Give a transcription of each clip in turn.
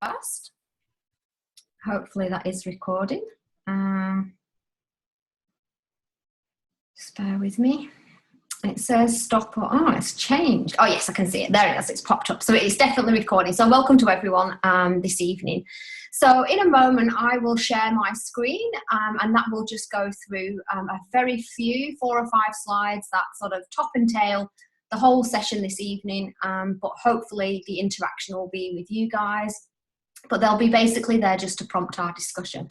first. Hopefully that is recording. Just bear with me. It says stop. Oh, it's changed. Oh, yes, I can see it. There it is. It's popped up. So it is definitely recording. So welcome to everyone this evening. So in a moment, I will share my screen and that will just go through a very few 4 or 5 slides that sort of top and tail the whole session this evening. But hopefully the interaction will be with you guys. But they'll be basically there just to prompt our discussion.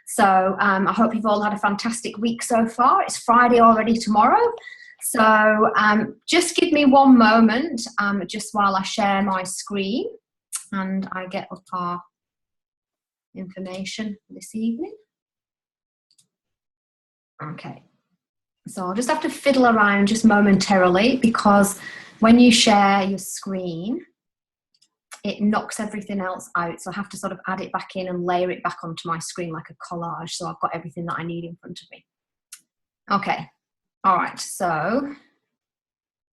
So I hope you've all had a fantastic week so far. It's Friday already tomorrow. So just give me one moment just while I share my screen and I get up our information this evening. Okay, so I'll just have to fiddle around just momentarily because when you share your screen, it knocks everything else out. So I have to sort of add it back in and layer it back onto my screen like a collage. So I've got everything that I need in front of me. Okay. All right. So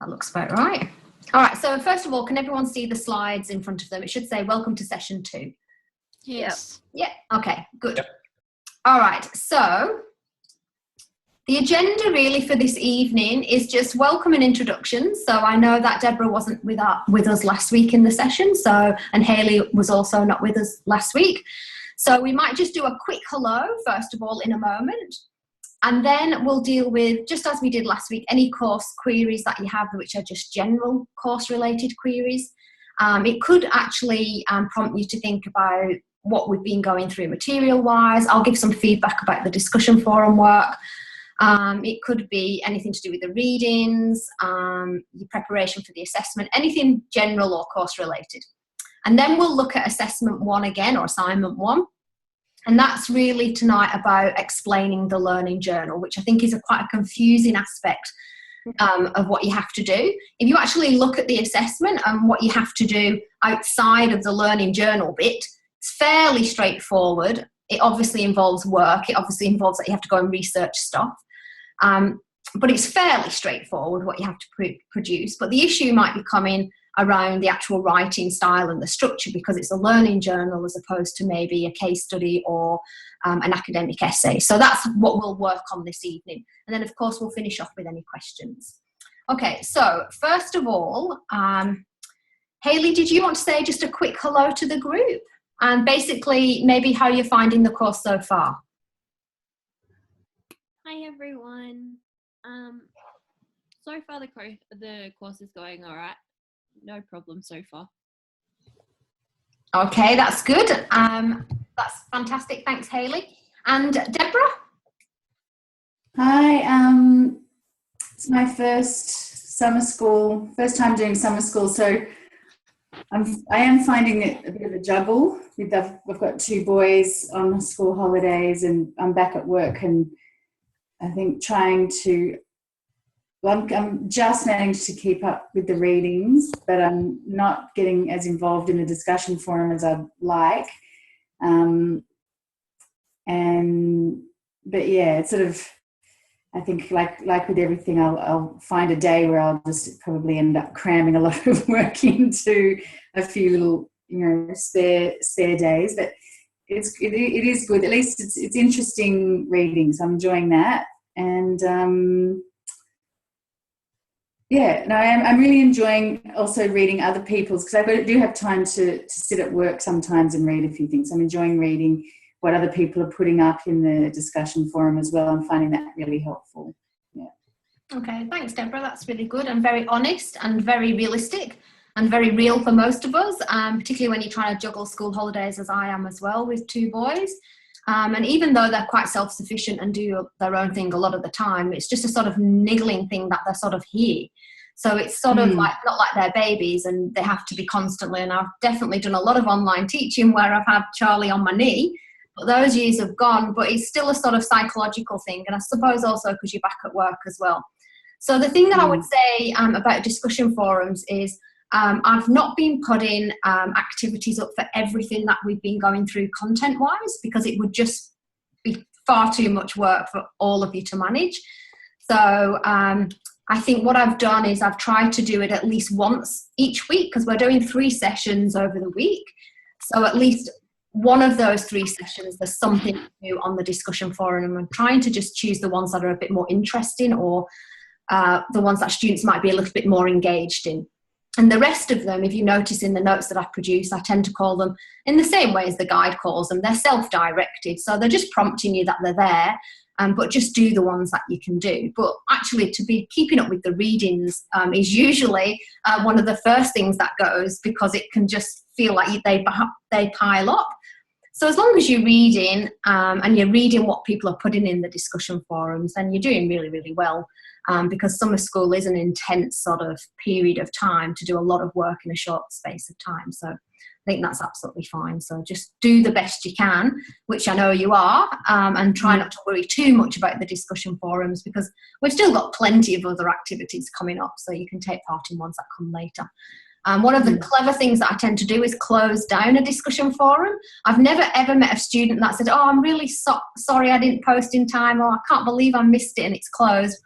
that looks about right. All right. So first of all, can everyone see the slides in front of them? It should say welcome to session 2. Yes. Yeah. Okay, good. Yep. All right. So the agenda really for this evening is just welcome and introductions. So I know that Deborah wasn't with us last week in the session, and Hayley was also not with us last week. So we might just do a quick hello, first of all, in a moment. And then we'll deal with, just as we did last week, any course queries that you have, which are just general course-related queries. It could actually prompt you to think about what we've been going through material-wise. I'll give some feedback about the discussion forum work. It could be anything to do with the readings, your preparation for the assessment, anything general or course related. And then we'll look at assessment 1 again, or assignment 1. And that's really tonight about explaining the learning journal, which I think is quite a confusing aspect of what you have to do. If you actually look at the assessment and what you have to do outside of the learning journal bit, it's fairly straightforward. It obviously involves work. It obviously involves that you have to go and research stuff. But it's fairly straightforward what you have to produce. But the issue might be coming around the actual writing style and the structure because it's a learning journal as opposed to maybe a case study or an academic essay. So that's what we'll work on this evening. And then, of course, we'll finish off with any questions. Okay, so first of all, Hayley, did you want to say just a quick hello to the group? And basically maybe how you're finding the course so far? Hi everyone. So far the course is going all right. No problem so far. Okay, that's good. That's fantastic. Thanks, Hayley. And Deborah? Hi. It's my first time doing summer school, so I am finding it a bit of a juggle. We've got 2 boys on school holidays and I'm back at work, and I think I'm just managing to keep up with the readings, but I'm not getting as involved in the discussion forum as I'd like. But yeah, it's sort of, I think like with everything, I'll find a day where I'll just probably end up cramming a lot of work into a few little, spare days. But it is good. At least it's interesting reading, so I'm enjoying that. And I'm really enjoying also reading other people's, because I do have time to sit at work sometimes and read a few things. I'm enjoying reading what other people are putting up in the discussion forum as well. I'm finding that really helpful. Yeah. Okay, thanks, Deborah. That's really good and very honest and very realistic and very real for most of us, particularly when you're trying to juggle school holidays as I am as well with 2 boys. And even though they're quite self-sufficient and do their own thing a lot of the time, it's just a sort of niggling thing that they're sort of here. So it's sort of like, not like they're babies and they have to be constantly, and I've definitely done a lot of online teaching where I've had Charlie on my knee, but those years have gone, but it's still a sort of psychological thing. And I suppose also because you're back at work as well. So the thing that I would say about discussion forums is I've not been putting activities up for everything that we've been going through content-wise, because it would just be far too much work for all of you to manage. So I think what I've done is I've tried to do it at least once each week, because we're doing 3 sessions over the week. So at least one of those 3 sessions, there's something to do on the discussion forum, and I'm trying to just choose the ones that are a bit more interesting, or the ones that students might be a little bit more engaged in. And the rest of them, if you notice in the notes that I produce, I tend to call them in the same way as the guide calls them. They're self-directed, so they're just prompting you that they're there, but just do the ones that you can do. But actually, to be keeping up with the readings is usually one of the first things that goes, because it can just feel like they pile up. So as long as you're reading and you're reading what people are putting in the discussion forums, then you're doing really, really well. Because summer school is an intense sort of period of time to do a lot of work in a short space of time. So I think that's absolutely fine. So just do the best you can, which I know you are, and try not to worry too much about the discussion forums, because we've still got plenty of other activities coming up, so you can take part in ones that come later. One of the clever things that I tend to do is close down a discussion forum. I've never ever met a student that said, oh, I'm really sorry I didn't post in time, or I can't believe I missed it and it's closed.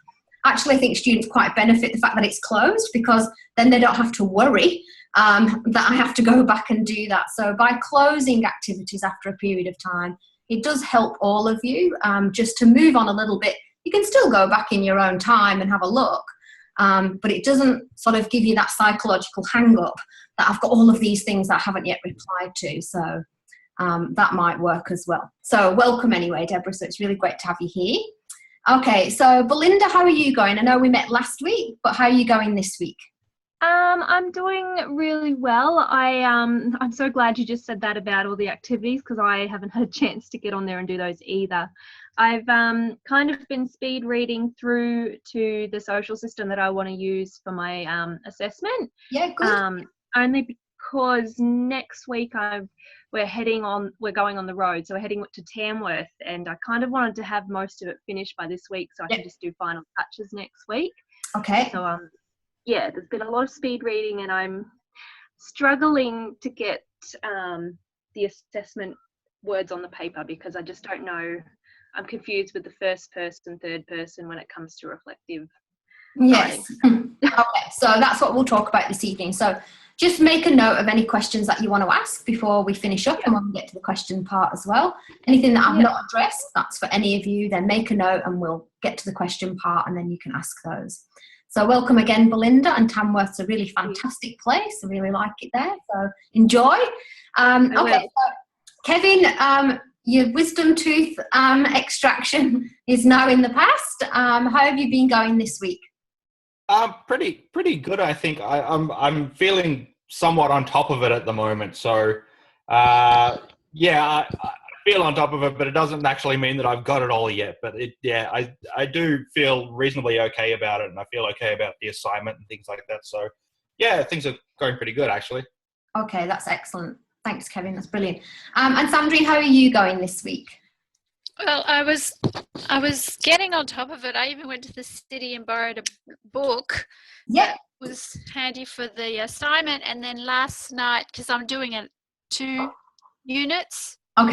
Actually, I think students quite benefit the fact that it's closed, because then they don't have to worry that I have to go back and do that. So by closing activities after a period of time, it does help all of you just to move on a little bit. You can still go back in your own time and have a look, but it doesn't sort of give you that psychological hang-up that I've got all of these things that I haven't yet replied to. So that might work as well. So welcome anyway, Deborah. So it's really great to have you here. Okay, so Belinda, how are you going? I know we met last week, but how are you going this week? I'm doing really well. I'm so glad you just said that about all the activities, because I haven't had a chance to get on there and do those either. I've kind of been speed reading through to the social system that I want to use for my assessment. Yeah, good. Only because next week we're going on the road, so we're heading to Tamworth, and I kind of wanted to have most of it finished by this week, so I can just do final touches next week. Okay. So yeah, there's been a lot of speed reading, and I'm struggling to get the assessment words on the paper, because I just don't know. I'm confused with the first person, third person when it comes to reflective Yes. writing. Okay, so that's what we'll talk about this evening. So just make a note of any questions that you want to ask before we finish up, and when we get to the question part as well. Anything that I've not addressed, that's for any of you, then make a note and we'll get to the question part, and then you can ask those. So welcome again, Belinda, and Tamworth's a really fantastic place. I really like it there, so enjoy. Okay, so Kevin, your wisdom tooth extraction is now in the past. How have you been going this week? Pretty good, I think. I'm feeling somewhat on top of it at the moment. So, I feel on top of it, but it doesn't actually mean that I've got it all yet. But I do feel reasonably okay about it, and I feel okay about the assignment and things like that. So, yeah, things are going pretty good, actually. Okay, that's excellent. Thanks, Kevin. That's brilliant. And Sandrine, how are you going this week? Well, I was getting on top of it. I even went to the city and borrowed a book. Yeah. That was handy for the assignment. And then last night, because I'm doing 2 units of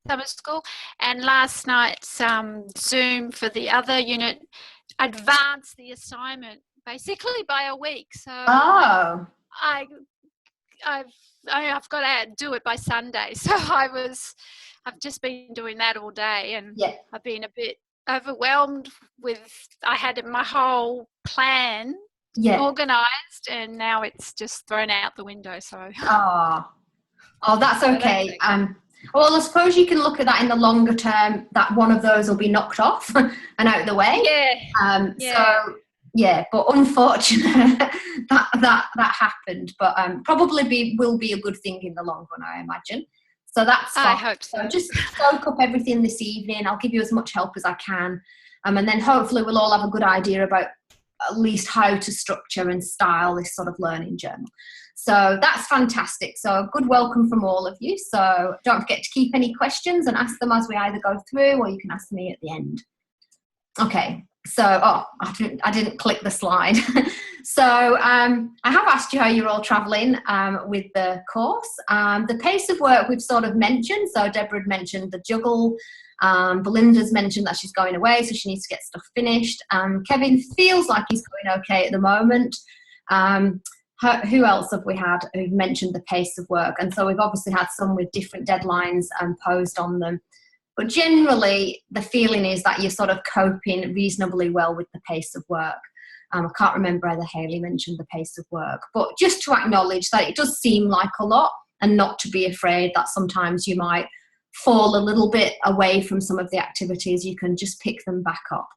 summer school, and last night's Zoom for the other unit advanced the assignment basically by a week. So I've got to do it by Sunday. So I've just been doing that all day, and I've been a bit overwhelmed with, I had my whole plan organised, and now it's just thrown out the window. So that's okay. Well, I suppose you can look at that in the longer term, that one of those will be knocked off and out of the way. So but unfortunately that happened, but probably will be a good thing in the long run, I imagine. So that's fine. I hope so. Just soak up everything this evening. I'll give you as much help as I can, and then hopefully we'll all have a good idea about at least how to structure and style this sort of learning journal. So that's fantastic. So a good welcome from all of you. So don't forget to keep any questions and ask them as we either go through, or you can ask me at the end. Okay. So, I didn't click the slide. So I have asked you how you're all travelling with the course. The pace of work we've sort of mentioned. So Deborah had mentioned the juggle. Belinda's mentioned that she's going away, so she needs to get stuff finished. Kevin feels like he's going okay at the moment. who else have we had who've mentioned the pace of work? And so we've obviously had some with different deadlines posed on them. But generally, the feeling is that you're sort of coping reasonably well with the pace of work. I can't remember whether Hayley mentioned the pace of work, but just to acknowledge that it does seem like a lot, and not to be afraid that sometimes you might fall a little bit away from some of the activities. You can just pick them back up.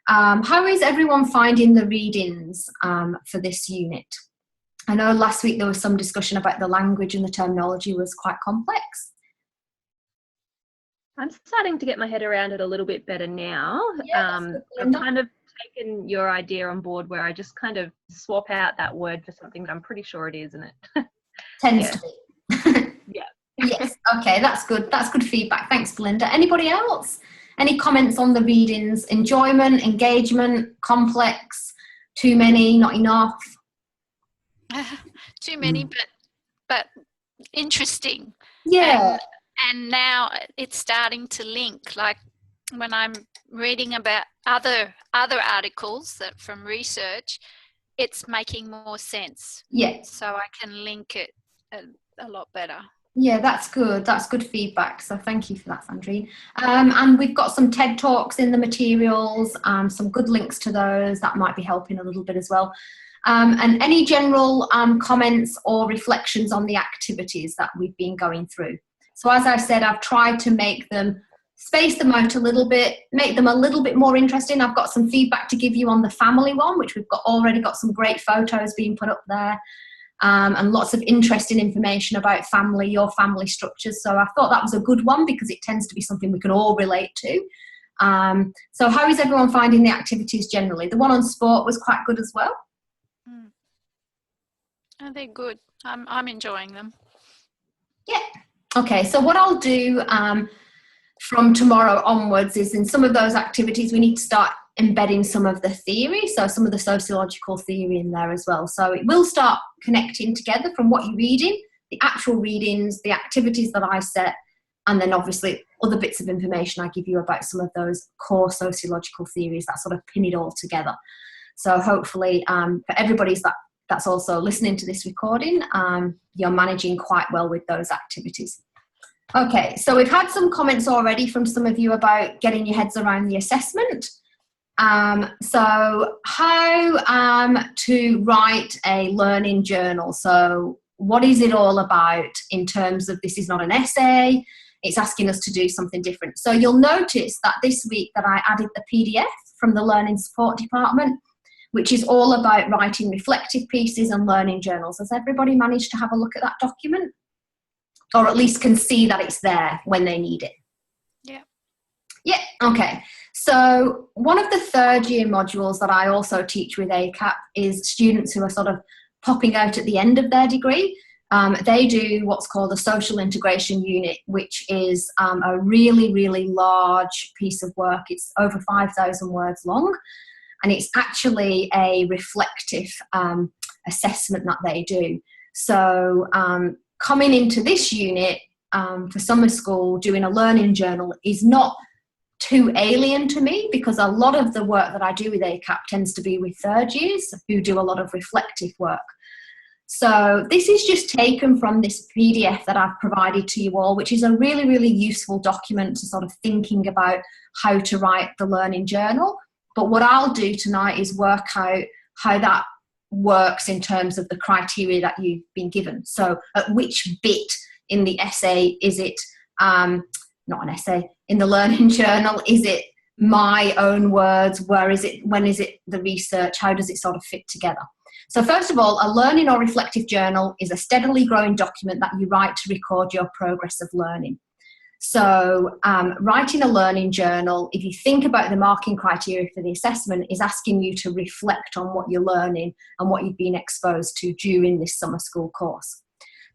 How is everyone finding the readings for this unit? I know last week there was some discussion about the language and the terminology was quite complex. I'm starting to get my head around it a little bit better now. Yeah, I've kind of taken your idea on board where I just kind of swap out that word for something that I'm pretty sure it is, isn't it? Tends to be. Yeah. Yes, okay, that's good. That's good feedback. Thanks, Belinda. Anybody else? Any comments on the readings? Enjoyment, engagement, complex, too many, not enough? Too many, but interesting. Yeah. And now it's starting to link. Like when I'm reading about other articles that from research, it's making more sense. Yeah. So I can link it a lot better. Yeah, that's good. That's good feedback. So thank you for that, Sandrine. And we've got some TED Talks in the materials, some good links to those. That might be helping a little bit as well. And any general comments or reflections on the activities that we've been going through. So as I said, I've tried to make them, space them out a little bit, make them a little bit more interesting. I've got some feedback to give you on the family one, which we've already got some great photos being put up there. And lots of interesting information about family, your family structures. So I thought that was a good one because it tends to be something we can all relate to. So how is everyone finding the activities generally? The one on sport was quite good as well. Oh, they're good. I'm enjoying them. Yeah. Okay, so what I'll do from tomorrow onwards is in some of those activities we need to start embedding some of the theory, so some of the sociological theory in there as well. So it will start connecting together from what you're reading, the actual readings, the activities that I set, and then obviously other bits of information I give you about some of those core sociological theories that sort of pin it all together. So hopefully for everybody that's also listening to this recording, you're managing quite well with those activities. Okay, so we've had some comments already from some of you about getting your heads around the assessment. So how to write a learning journal. So what is it all about in terms of this is not an essay, it's asking us to do something different. So you'll notice that this week that I added the PDF from the Learning Support Department, which is all about writing reflective pieces and learning journals. Has everybody managed to have a look at that document? Or at least can see that it's there when they need it? Yeah. Yeah, okay. So one of the third year modules that I also teach with ACAP is students who are sort of popping out at the end of their degree. They do what's called a social integration unit, which is a really, really large piece of work. It's over 5,000 words long, and it's actually a reflective assessment that they do. So coming into this unit for summer school, doing a learning journal is not too alien to me because a lot of the work that I do with ACAP tends to be with third years who do a lot of reflective work. So this is just taken from this PDF that I've provided to you all, which is a really, really useful document to sort of thinking about how to write the learning journal. But what I'll do tonight is work out how that works in terms of the criteria that you've been given. So at which bit in the essay is it, not an essay, in the learning journal, is it my own words? Where is it? When is it the research? How does it sort of fit together? So first of all, a learning or reflective journal is a steadily growing document that you write to record your progress of learning. So writing a learning journal, if you think about the marking criteria for the assessment, is asking you to reflect on what you're learning and what you've been exposed to during this summer school course.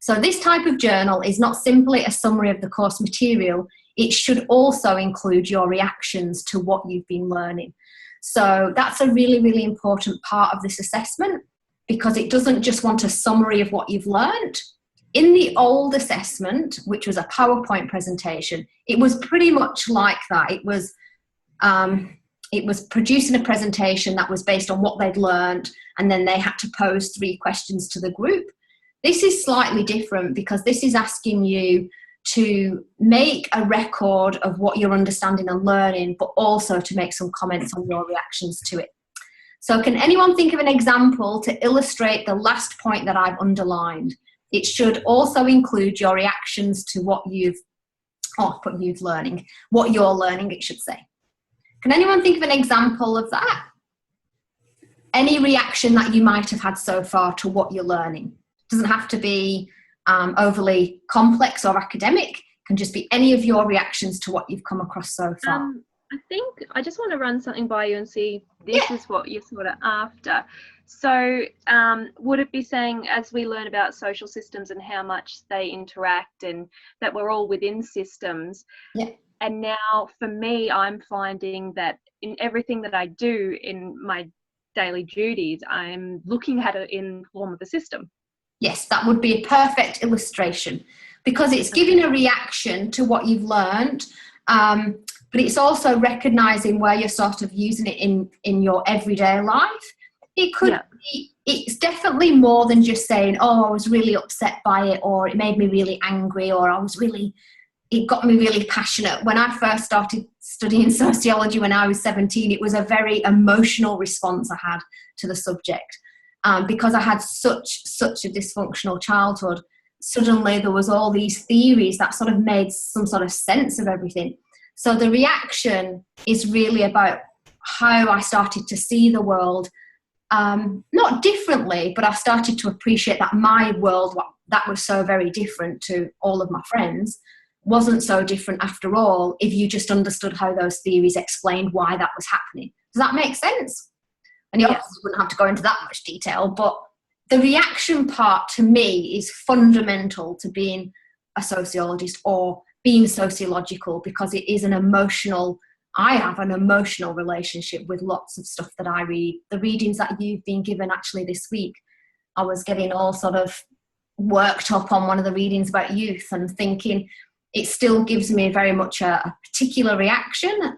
So this type of journal is not simply a summary of the course material, it should also include your reactions to what you've been learning. So that's a really, really important part of this assessment because it doesn't just want a summary of what you've learned. In the old assessment, which was a PowerPoint presentation, it was pretty much like that. It was it was producing a presentation that was based on what they'd learned, and then they had to pose 3 questions to the group. This is slightly different because this is asking you to make a record of what you're understanding and learning, but also to make some comments on your reactions to it. So can anyone think of an example to illustrate the last point that I've underlined? It should also include your reactions to what you're learning, it should say. Can anyone think of an example of that? Any reaction that you might have had so far to what you're learning? It doesn't have to be overly complex or academic. It can just be any of your reactions to what you've come across so far. I think I just want to run something by you and see this is what you're sort of after. So would it be saying, as we learn about social systems and how much they interact and that we're all within systems, and now for me, I'm finding that in everything that I do in my daily duties, I'm looking at it in the form of a system. Yes, that would be a perfect illustration because it's giving a reaction to what you've learned, but it's also recognising where you're sort of using it in your everyday life. It could be, it's definitely more than just saying, oh, I was really upset by it, or it made me really angry, or it got me really passionate. When I first started studying sociology when I was 17, it was a very emotional response I had to the subject. Because I had such a dysfunctional childhood, suddenly there was all these theories that sort of made some sort of sense of everything. So the reaction is really about how I started to see the world, not differently, but I started to appreciate that my world, that was so very different to all of my friends, wasn't so different after all if you just understood how those theories explained why that was happening. Does that make sense? And you obviously wouldn't have to go into that much detail, but the reaction part to me is fundamental to being a sociologist or being sociological, because it is I have an emotional relationship with lots of stuff that I read. The readings that you've been given actually this week, I was getting all sort of worked up on one of the readings about youth and thinking it still gives me very much a particular reaction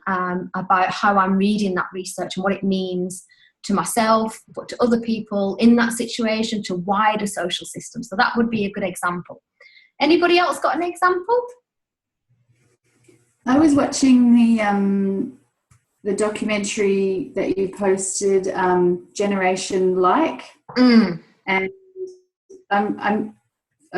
about how I'm reading that research and what it means to myself, but to other people in that situation, to wider social systems. So that would be a good example. Anybody else got an example? I was watching the documentary that you posted, Generation Like, and I've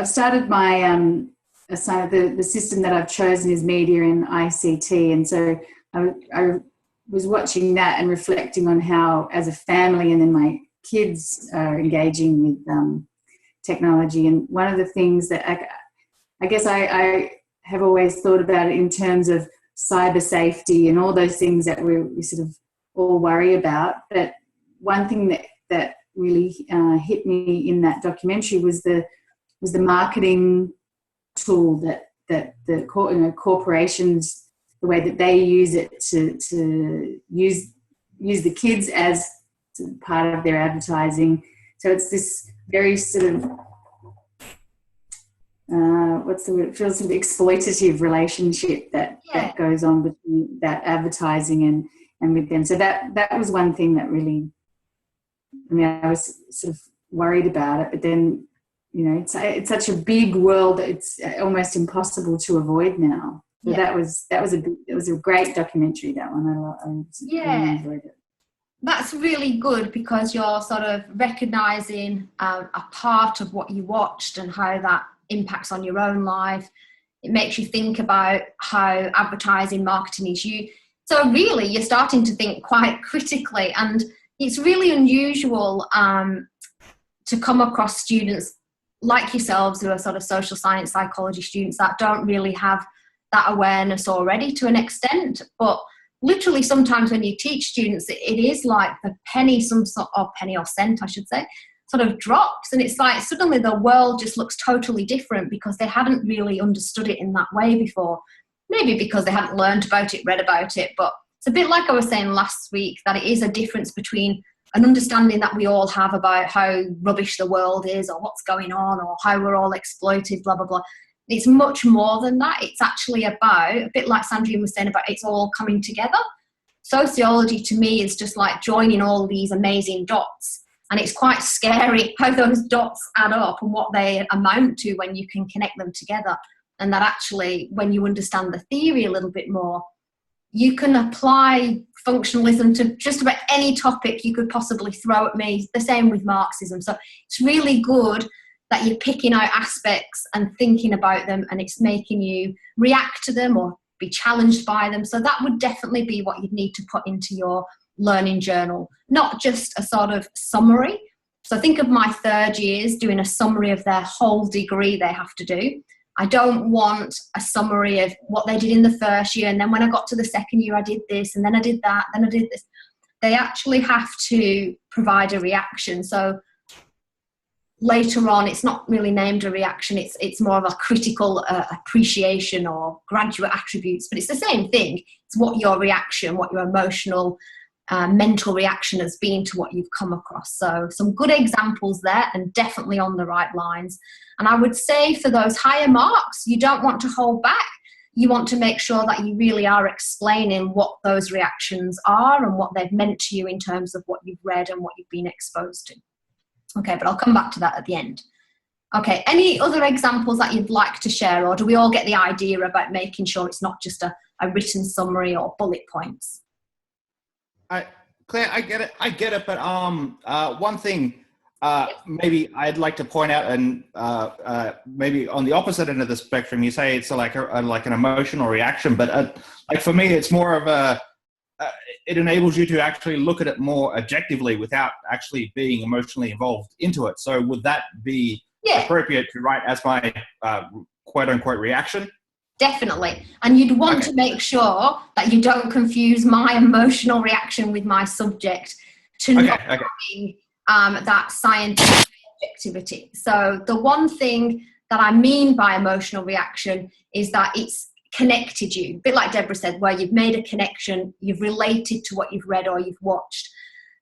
started my assignment. The system that I've chosen is media and ICT, and so I was watching that and reflecting on how, as a family, and then my kids are engaging with technology. And one of the things that I guess I have always thought about it in terms of cyber safety and all those things that we sort of all worry about. But one thing that really hit me in that documentary was the marketing tool that the corporations, the way that they use it to use the kids as part of their advertising. So it's this very sort of what's the word? It feels sort of exploitative relationship that goes on between that advertising and with them. So that was one thing that really, I mean, I was sort of worried about it, but then, you know, it's such a big world that it's almost impossible to avoid now. So it was a great documentary, that one. I really enjoyed it. That's really good, because you're sort of recognising a part of what you watched and how that impacts on your own life. It makes you think about how advertising, marketing is used. So really, you're starting to think quite critically, and it's really unusual to come across students like yourselves who are sort of social science, psychology students that don't really have that awareness already to an extent. But literally sometimes when you teach students, it is like the penny or cent, I should say, sort of drops, and it's like suddenly the world just looks totally different because they hadn't really understood it in that way before. Maybe because they hadn't learned about it, read about it, but it's a bit like I was saying last week, that it is a difference between an understanding that we all have about how rubbish the world is, or what's going on, or how we're all exploited, blah, blah, blah. It's much more than that. It's actually about, a bit like Sandrine was saying about, it's all coming together. sociology to me is just like joining all these amazing dots. And it's quite scary how those dots add up and what they amount to when you can connect them together. And that actually, when you understand the theory a little bit more, you can apply functionalism to just about any topic you could possibly throw at me. The same with Marxism. So it's really good that you're picking out aspects and thinking about them, and it's making you react to them or be challenged by them. So that would definitely be what you'd need to put into your learning journal, not just a sort of summary. So think of my third years doing a summary of their whole degree they have to do. I don't want a summary of what they did in the first year, and then when I got to the second year I did this, and then I did that, then I did this. They actually have to provide a reaction. So later on, it's not really named a reaction, it's more of a critical appreciation or graduate attributes, but it's the same thing. It's what your reaction, what your emotional mental reaction has been to what you've come across. So some good examples there, and definitely on the right lines. And I would say for those higher marks, you don't want to hold back. You want to make sure that you really are explaining what those reactions are and what they've meant to you in terms of what you've read and what you've been exposed to. Okay, but I'll come back to that at the end. Okay, any other examples that you'd like to share, or do we all get the idea about making sure it's not just a written summary or bullet points? Claire, I get it, but one thing maybe I'd like to point out, and maybe on the opposite end of the spectrum, you say it's like an emotional reaction, but like for me, it's more of it enables you to actually look at it more objectively without actually being emotionally involved into it. So would that be appropriate to write as my quote unquote reaction? Definitely. And you'd want to make sure that you don't confuse my emotional reaction with my subject to not having that scientific objectivity. So the one thing that I mean by emotional reaction is that it's connected you, a bit like Deborah said, where you've made a connection, you've related to what you've read or you've watched.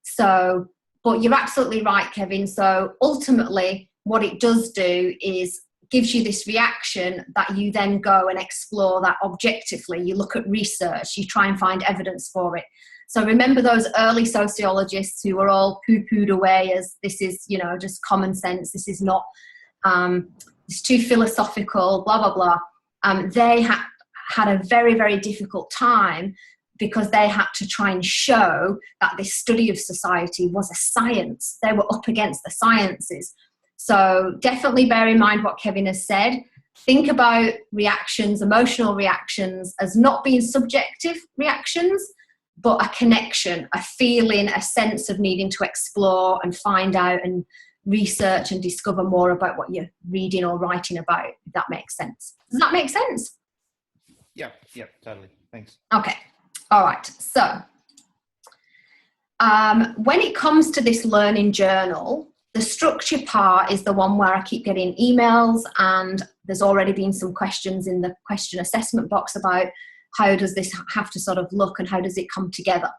So, but you're absolutely right, Kevin. So ultimately what it does do is gives you this reaction that you then go and explore that objectively. You look at research, you try and find evidence for it. So remember those early sociologists who were all poo-pooed away as this is, you know, just common sense, this is not, it's too philosophical, blah, blah, blah. They had a very, very difficult time because they had to try and show that this study of society was a science. They were up against the sciences. So definitely bear in mind what Kevin has said. Think about reactions, emotional reactions, as not being subjective reactions, but a connection, a feeling, a sense of needing to explore and find out and research and discover more about what you're reading or writing about, if that makes sense. Does that make sense? Yeah, totally. Thanks. Okay. All right. So when it comes to this learning journal, the structure part is the one where I keep getting emails, and there's already been some questions in the question assessment box about how does this have to sort of look and how does it come together.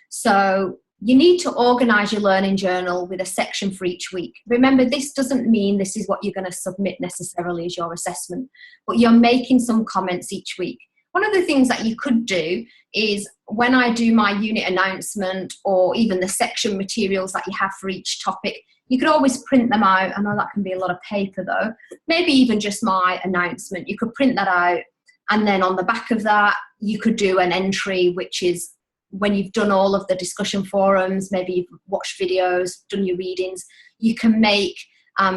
So you need to organise your learning journal with a section for each week. Remember, this doesn't mean this is what you're going to submit necessarily as your assessment, but you're making some comments each week. One of the things that you could do is when I do my unit announcement or even the section materials that you have for each topic, you could always print them out. I know that can be a lot of paper though. Maybe even just my announcement. You could print that out, and then on the back of that, you could do an entry, which is when you've done all of the discussion forums, maybe you've watched videos, done your readings, you can make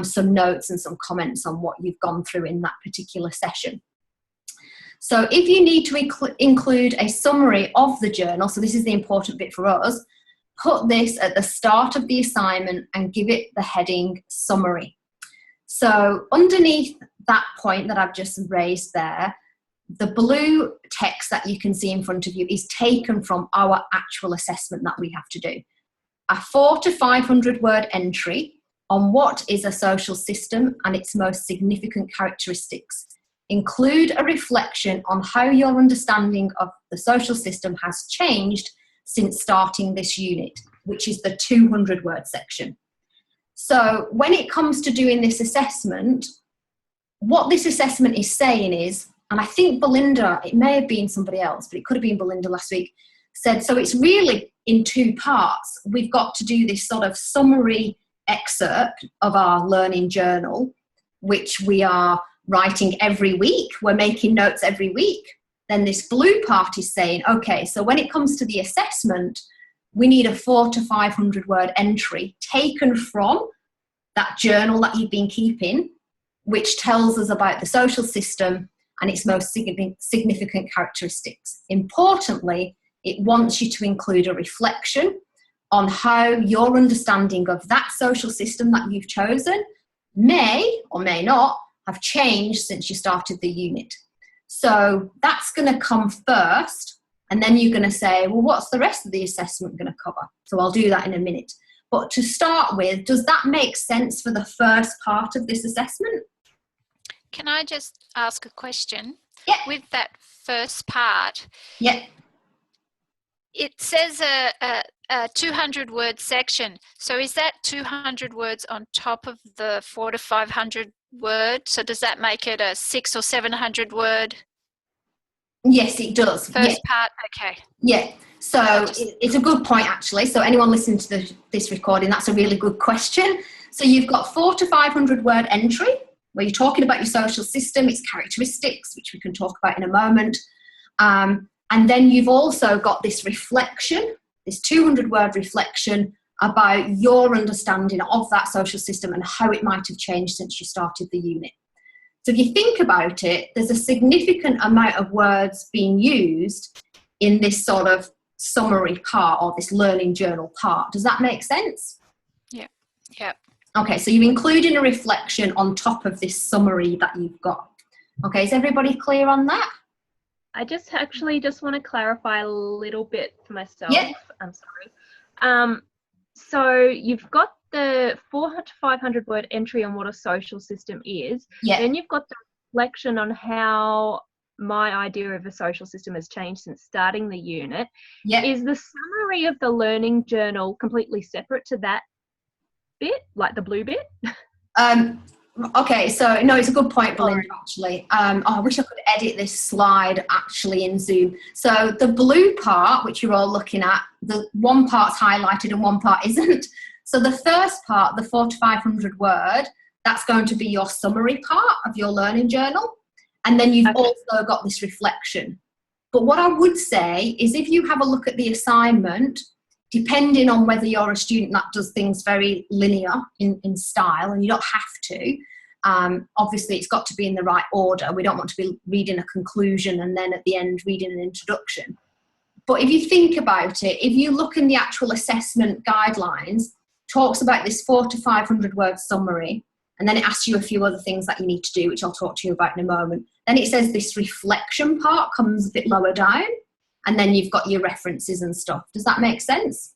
some notes and some comments on what you've gone through in that particular session. So if you need to include a summary of the journal, so this is the important bit for us, put this at the start of the assignment and give it the heading summary. So underneath that point that I've just raised there, the blue text that you can see in front of you is taken from our actual assessment that we have to do. A 400 to 500 word entry on what is a social system and its most significant characteristics. Include a reflection on how your understanding of the social system has changed since starting this unit, which is the 200 word section. So when it comes to doing this assessment, what this assessment is saying is, and I think Belinda, it may have been somebody else, but it could have been Belinda last week, said, so it's really in two parts. We've got to do this sort of summary excerpt of our learning journal, which we are writing every week. We're making notes every week. Then this blue part is saying, okay, so when it comes to the assessment, we need a 400 to 500 word entry taken from that journal that you've been keeping, which tells us about the social system and its most significant characteristics. Importantly, it wants you to include a reflection on how your understanding of that social system that you've chosen may or may not have changed since you started the unit. So that's going to come first, and then you're going to say, well, what's the rest of the assessment going to cover? So I'll do that in a minute. But to start with, does that make sense for the first part of this assessment? Can I just ask a question? Yeah. With that first part, yeah, it says a 200 word section. So is that 200 words on top of the 400 to 500 word? So does that make it a 600 or 700 word? Yes, it does. First part, okay. Yeah. So it's a good point, actually. So anyone listening to this recording, that's a really good question. So you've got 400 to 500 word entry, where you're talking about your social system, its characteristics, which we can talk about in a moment. And then you've also got this reflection, this 200 word reflection about your understanding of that social system and how it might have changed since you started the unit. So if you think about it, there's a significant amount of words being used in this sort of summary part or this learning journal part. Does that make sense? Yeah. Yeah. Okay, so you're including a reflection on top of this summary that you've got. Okay, is everybody clear on that? I just want to clarify a little bit for myself. Yeah. I'm sorry. So you've got the 400 to 500 word entry on what a social system is. Yeah. Then you've got the reflection on how my idea of a social system has changed since starting the unit. Yeah. Is the summary of the learning journal completely separate to that bit, like the blue bit? Okay, so no, it's a good point, Belinda, actually. I wish I could edit this slide actually in Zoom. So the blue part, which you're all looking at, the one part's highlighted and one part isn't. So the first part, the 400 to 500 word, that's going to be your summary part of your learning journal. And then you've also got this reflection. But what I would say is if you have a look at the assignment, depending on whether you're a student that does things very linear in style, and you don't have to, obviously it's got to be in the right order. We don't want to be reading a conclusion and then at the end reading an introduction. But if you think about it, if you look in the actual assessment guidelines, talks about this 400 to 500 word summary, and then it asks you a few other things that you need to do, which I'll talk to you about in a moment. Then it says this reflection part comes a bit lower down, and then you've got your references and stuff. Does that make sense?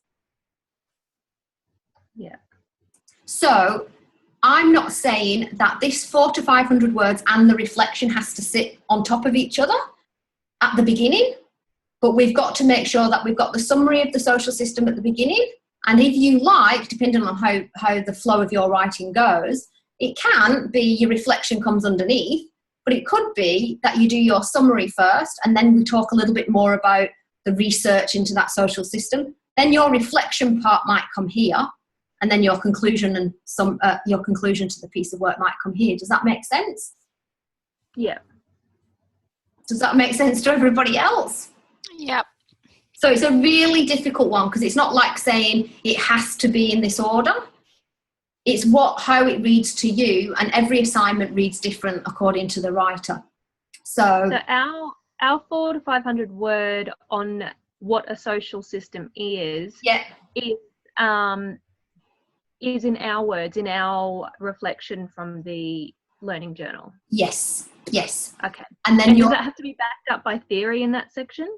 Yeah. So I'm not saying that this 400 to 500 words and the reflection has to sit on top of each other at the beginning, but we've got to make sure that we've got the summary of the social system at the beginning. And if you like, depending on how the flow of your writing goes, it can be your reflection comes underneath, but it could be that you do your summary first and then we talk a little bit more about the research into that social system. Then your reflection part might come here, and then your conclusion and your conclusion to the piece of work might come here. Does that make sense? Yeah. Does that make sense to everybody else? Yep. So it's a really difficult one because it's not like saying it has to be in this order. It's how it reads to you, and every assignment reads different according to the writer. So our 400 to 500 word on what a social system is in our words, in our reflection from the learning journal. Yes. Okay. And then does that have to be backed up by theory in that section?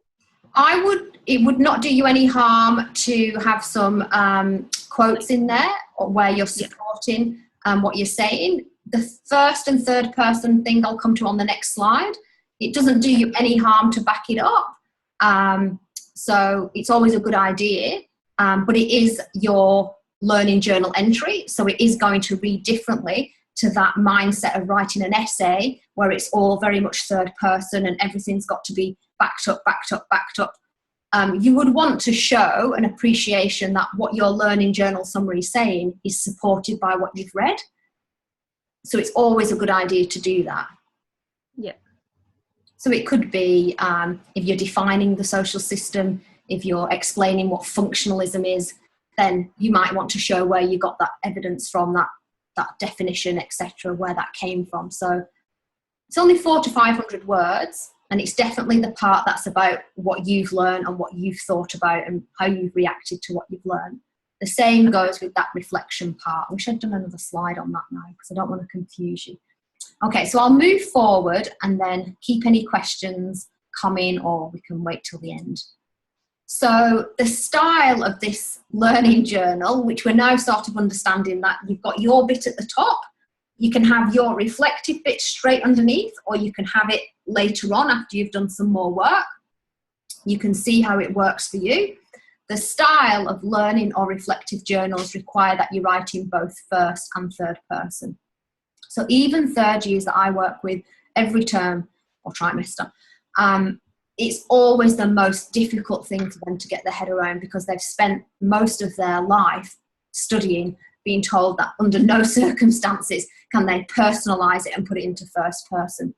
It would not do you any harm to have some quotes in there where you're supporting what you're saying. The first and third person thing I'll come to on the next slide. It doesn't do you any harm to back it up. So it's always a good idea, but it is your learning journal entry. So it is going to read differently to that mindset of writing an essay where it's all very much third person and everything's got to be backed up. you would want to show an appreciation that what your learning journal summary is saying is supported by what you've read. So it's always a good idea to do that. Yeah. So it could be if you're defining the social system, if you're explaining what functionalism is, then you might want to show where you got that evidence from, that definition, etc., where that came from. So it's only 400 to 500 words, and it's definitely the part that's about what you've learned and what you've thought about and how you've reacted to what you've learned. The same goes with that reflection part. I wish I'd done another slide on that now because I don't want to confuse you. Okay, so I'll move forward and then keep any questions coming, or we can wait till the end. So the style of this learning journal, which we're now sort of understanding that you've got your bit at the top, you can have your reflective bit straight underneath, or you can have it later on after you've done some more work. You can see how it works for you. The style of learning or reflective journals require that you write in both first and third person. So even third years that I work with every term or trimester, it's always the most difficult thing for them to get their head around, because they've spent most of their life studying, being told that under no circumstances can they personalise it and put it into first person.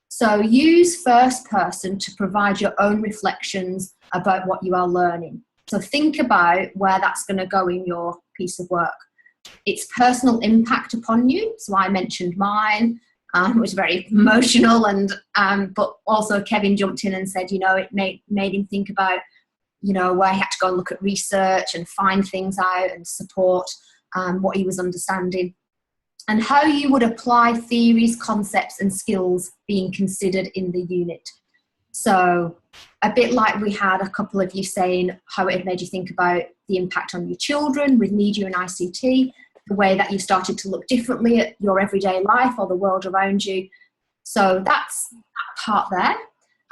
So use first person to provide your own reflections about what you are learning. So think about where that's going to go in your piece of work. Its personal impact upon you. So I mentioned mine. It was very emotional, and but also Kevin jumped in and said, it made him think about, where he had to go and look at research and find things out and support what he was understanding, and how you would apply theories, concepts and skills being considered in the unit. So a bit like we had a couple of you saying how it made you think about the impact on your children with media and ICT, the way that you started to look differently at your everyday life or the world around you. So that's that part there.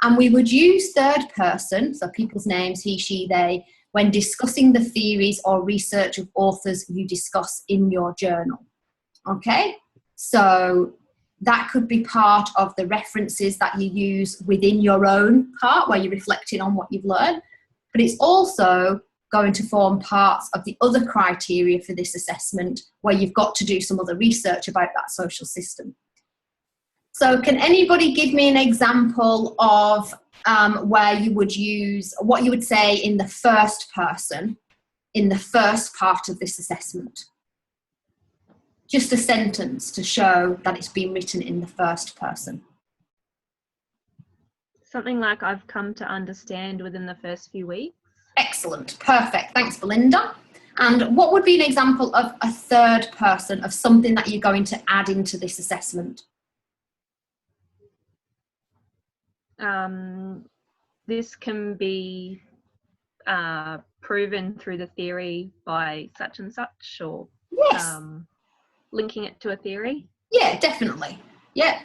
And we would use third person, so people's names, he, she, they, when discussing the theories or research of authors you discuss in your journal. Okay, so that could be part of the references that you use within your own part where you're reflecting on what you've learned, but it's also going to form parts of the other criteria for this assessment where you've got to do some other research about that social system. So can anybody give me an example of where you would use, what you would say in the first person, in the first part of this assessment? Just a sentence to show that it's been written in the first person. Something like, I've come to understand within the first few weeks. Excellent, perfect. Thanks, Belinda. And what would be an example of a third person of something that you're going to add into this assessment? This can be proven through the theory by such and such, or yes. Linking it to a theory? Yeah, definitely. Yeah.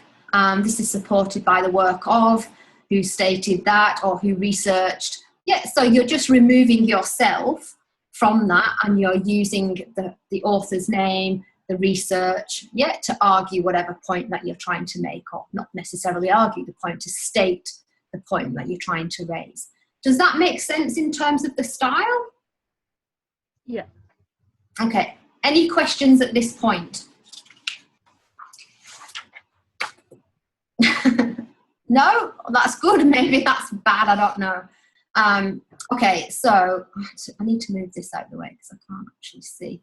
This is supported by the work of who stated that or who researched. Yeah, so you're just removing yourself from that, and you're using the author's name, the research, to argue whatever point that you're trying to make, or not necessarily argue the point, to state the point that you're trying to raise. Does that make sense in terms of the style? Yeah. Okay. Any questions at this point? No? That's good. Maybe that's bad. I don't know. Okay, so I need to move this out of the way because I can't actually see.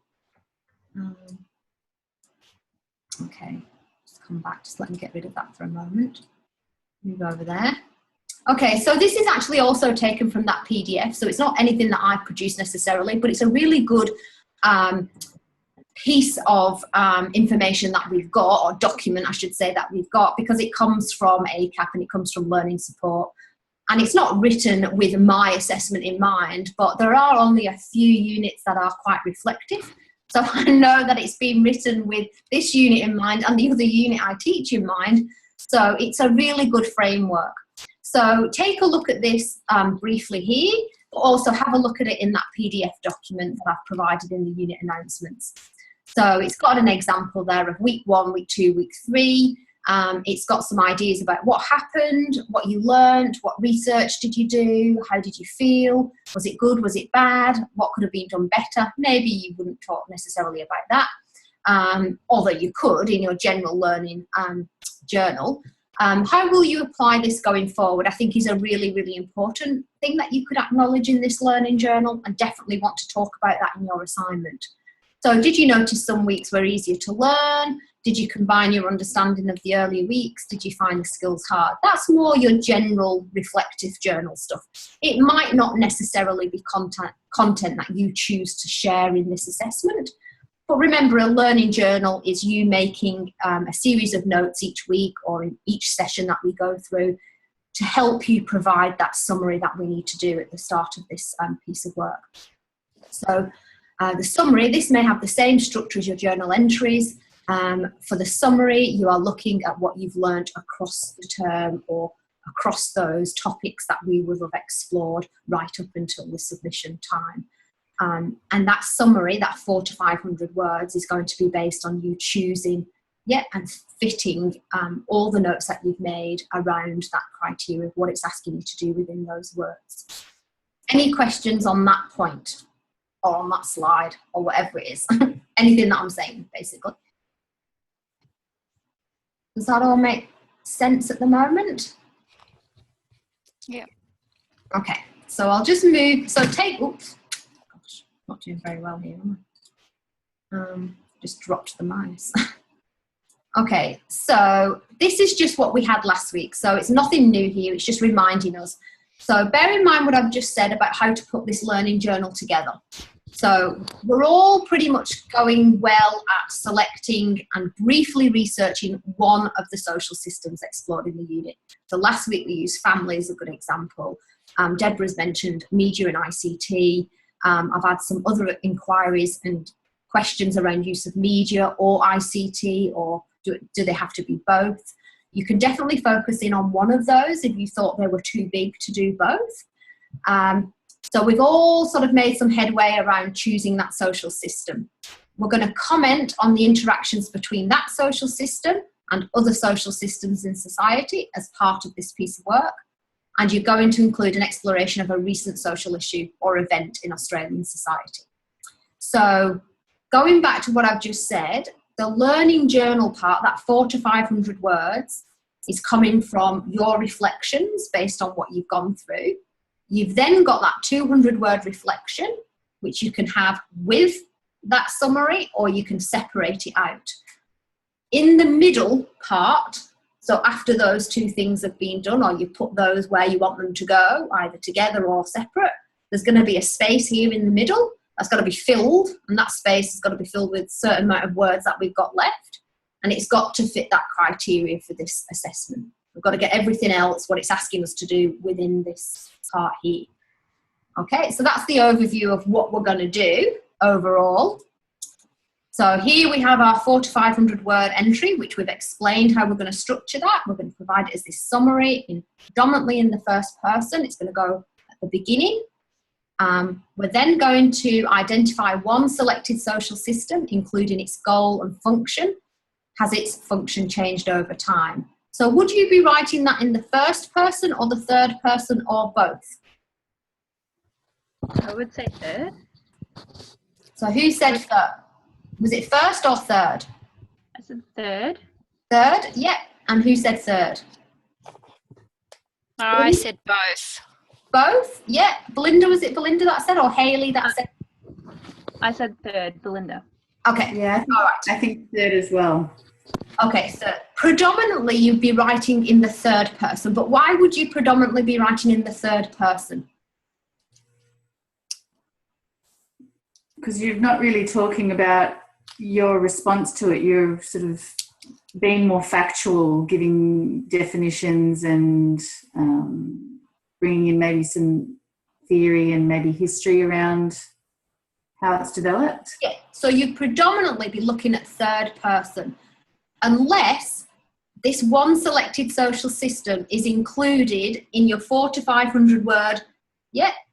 Okay, just come back. Just let me get rid of that for a moment. Move over there. Okay, so this is actually also taken from that PDF. So it's not anything that I produced necessarily, but it's a really good piece of information that we've got, or document I should say, that we've got, because it comes from ACAP and it comes from Learning Support, and it's not written with my assessment in mind, but there are only a few units that are quite reflective, so I know that it's been written with this unit in mind and the other unit I teach in mind, so it's a really good framework. So take a look at this briefly here, but also have a look at it in that PDF document that I've provided in the unit announcements. So it's got an example there of week 1, week 2, week 3, It's got some ideas about what happened, what you learned, what research did you do, how did you feel, was it good, was it bad, what could have been done better. Maybe you wouldn't talk necessarily about that, although you could in your general learning journal. How will you apply this going forward, I think is a really, really important thing that you could acknowledge in this learning journal, and definitely want to talk about that in your assignment. So did you notice some weeks were easier to learn? Did you combine your understanding of the earlier weeks? Did you find the skills hard? That's more your general reflective journal stuff. It might not necessarily be content that you choose to share in this assessment. But remember, a learning journal is you making a series of notes each week or in each session that we go through to help you provide that summary that we need to do at the start of this piece of work. So the summary, this may have the same structure as your journal entries. For the summary, you are looking at what you've learned across the term or across those topics that we will have explored right up until the submission time. And that summary, that 400 to 500 words, is going to be based on you choosing, and fitting all the notes that you've made around that criteria of what it's asking you to do within those words. Any questions on that point, or on that slide, or whatever it is? Anything that I'm saying, basically. Does that all make sense at the moment? Yeah. Okay, so I'll just move, so take, oops. Not doing very well here, am I? Just dropped the mouse. Okay, so this is just what we had last week. So it's nothing new here, it's just reminding us. So bear in mind what I've just said about how to put this learning journal together. So we're all pretty much going well at selecting and briefly researching one of the social systems explored in the unit. So last week we used family as a good example. Deborah's mentioned media and ICT. I've had some other inquiries and questions around use of media or ICT, or do they have to be both? You can definitely focus in on one of those if you thought they were too big to do both. So we've all sort of made some headway around choosing that social system. We're going to comment on the interactions between that social system and other social systems in society as part of this piece of work. And you're going to include an exploration of a recent social issue or event in Australian society. So going back to what I've just said, the learning journal part, that 400 to 500 words, is coming from your reflections based on what you've gone through. You've then got that 200-word reflection, which you can have with that summary, or you can separate it out. In the middle part, so after those two things have been done, or you put those where you want them to go, either together or separate, there's going to be a space here in the middle that's got to be filled, and that space has got to be filled with a certain amount of words that we've got left, and it's got to fit that criteria for this assessment. We've got to get everything else, what it's asking us to do, within this part here. Okay, so that's the overview of what we're going to do overall. So here we have our 400 to 500 word entry, which we've explained how we're going to structure that. We're going to provide it as this summary, predominantly in the first person. It's going to go at the beginning. We're then going to identify one selected social system, including its goal and function. Has its function changed over time? So would you be writing that in the first person or the third person, or both? I would say third. So who said third? Was it first or third? I said third. Third, yeah. And who said third? I said both. Both? Yeah. Belinda, was it Belinda that said, or Hayley that said? I said third, Belinda. Okay. Yeah, all right. I think third as well. Okay, so predominantly you'd be writing in the third person, but why would you predominantly be writing in the third person? Because you're not really talking about your response to it. You're sort of being more factual, giving definitions and bringing in maybe some theory and maybe history around how it's developed. Yeah, so you'd predominantly be looking at third person, unless this one selected social system is included in your 400 to 500 word,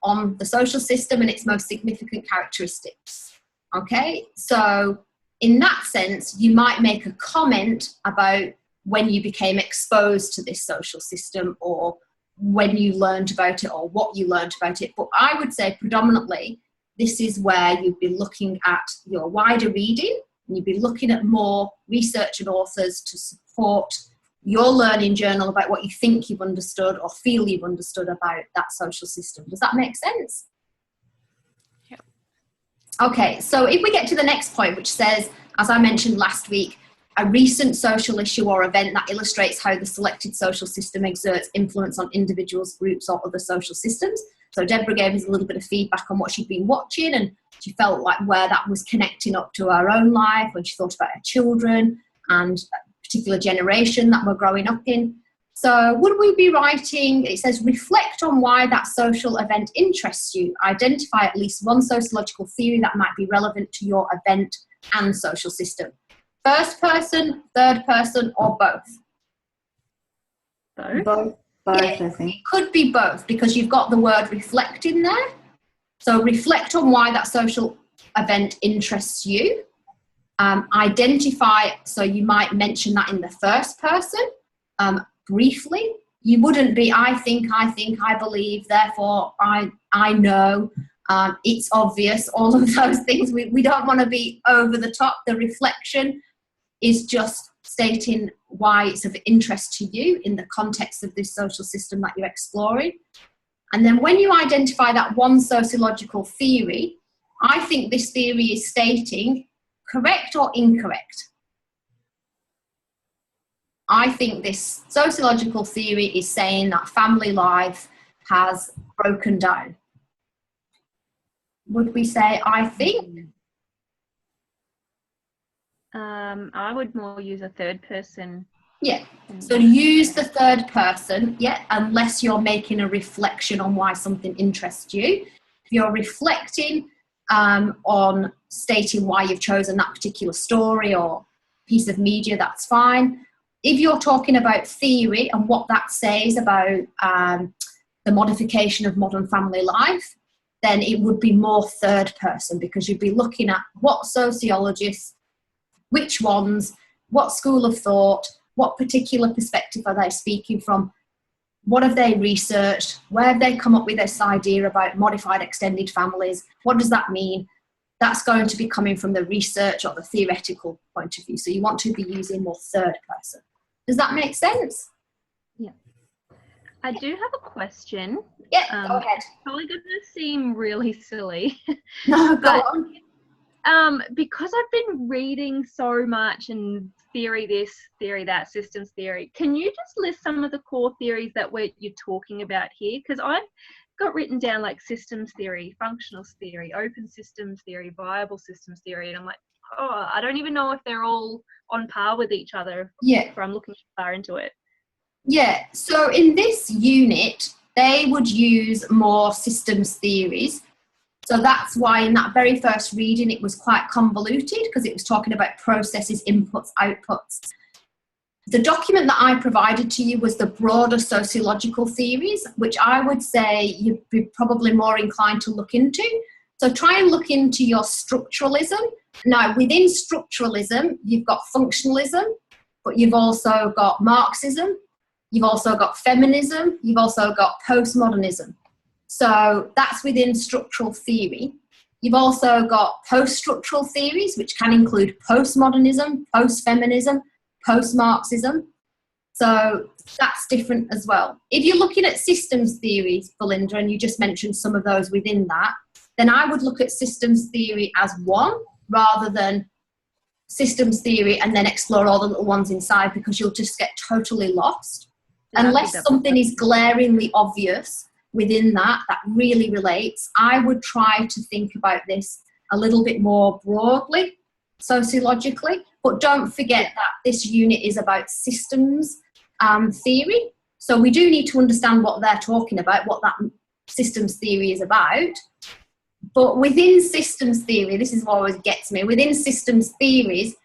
on the social system and its most significant characteristics. Okay, so in that sense, you might make a comment about when you became exposed to this social system, or when you learned about it, or what you learned about it. But I would say predominantly this is where you'd be looking at your wider reading, and you'd be looking at more research and authors to support your learning journal about what you think you've understood or feel you've understood about that social system. Does that make sense? Yep. Okay, so if we get to the next point, which says, as I mentioned last week, a recent social issue or event that illustrates how the selected social system exerts influence on individuals, groups, or other social systems. So Deborah gave us a little bit of feedback on what she'd been watching, and she felt like where that was connecting up to her own life when she thought about her children and a particular generation that we're growing up in. So would we be writing, it says, reflect on why that social event interests you. Identify at least one sociological theory that might be relevant to your event and social system. First person, third person, or both? Both, Yeah, I think. it could be both, because you've got the word reflect in there. So reflect on why that social event interests you. Identify, so you might mention that in the first person, briefly. You wouldn't be, I think, I believe, therefore I know, it's obvious, all of those things. We don't want to be over the top. The reflection is just stating why it's of interest to you in the context of this social system that you're exploring. And then when you identify that one sociological theory, I think this theory is stating correct or incorrect. I think this sociological theory is saying that family life has broken down. Would we say I think? I would more use a third person. Yeah, so use the third person, yeah, unless you're making a reflection on why something interests you. If you're reflecting on stating why you've chosen that particular story or piece of media, that's fine. If you're talking about theory and what that says about the modification of modern family life, then it would be more third person, because you'd be looking at what sociologists, which ones, what school of thought, what particular perspective are they speaking from, what have they researched, where have they come up with this idea about modified extended families, what does that mean? That's going to be coming from the research or the theoretical point of view. So you want to be using more third person. Does that make sense? Yeah. I do have a question. Yeah, go ahead. It's probably going to seem really silly. No, go on. Because I've been reading so much and theory this, theory that, systems theory, can you just list some of the core theories that you're talking about here? Because I've got written down like systems theory, functional theory, open systems theory, viable systems theory, and I'm like, oh, I don't even know if they're all on par with each other. Yeah. If I'm looking far into it. Yeah, so in this unit, they would use more systems theories. So that's why in that very first reading, it was quite convoluted, because it was talking about processes, inputs, outputs. The document that I provided to you was the broader sociological theories, which I would say you'd be probably more inclined to look into. So try and look into your structuralism. Now, within structuralism, you've got functionalism, but you've also got Marxism, you've also got feminism, you've also got postmodernism. So that's within structural theory. You've also got post-structural theories, which can include postmodernism, post-feminism, post-Marxism. So that's different as well. If you're looking at systems theories, Belinda, and you just mentioned some of those within that, then I would look at systems theory as one rather than systems theory and then explore all the little ones inside, because you'll just get totally lost. Unless something is glaringly obvious within that really relates, I would try to think about this a little bit more broadly, sociologically. But don't forget that this unit is about systems theory. So we do need to understand what they're talking about, what that systems theory is about. But within systems theory, this is what always gets me, within systems theories,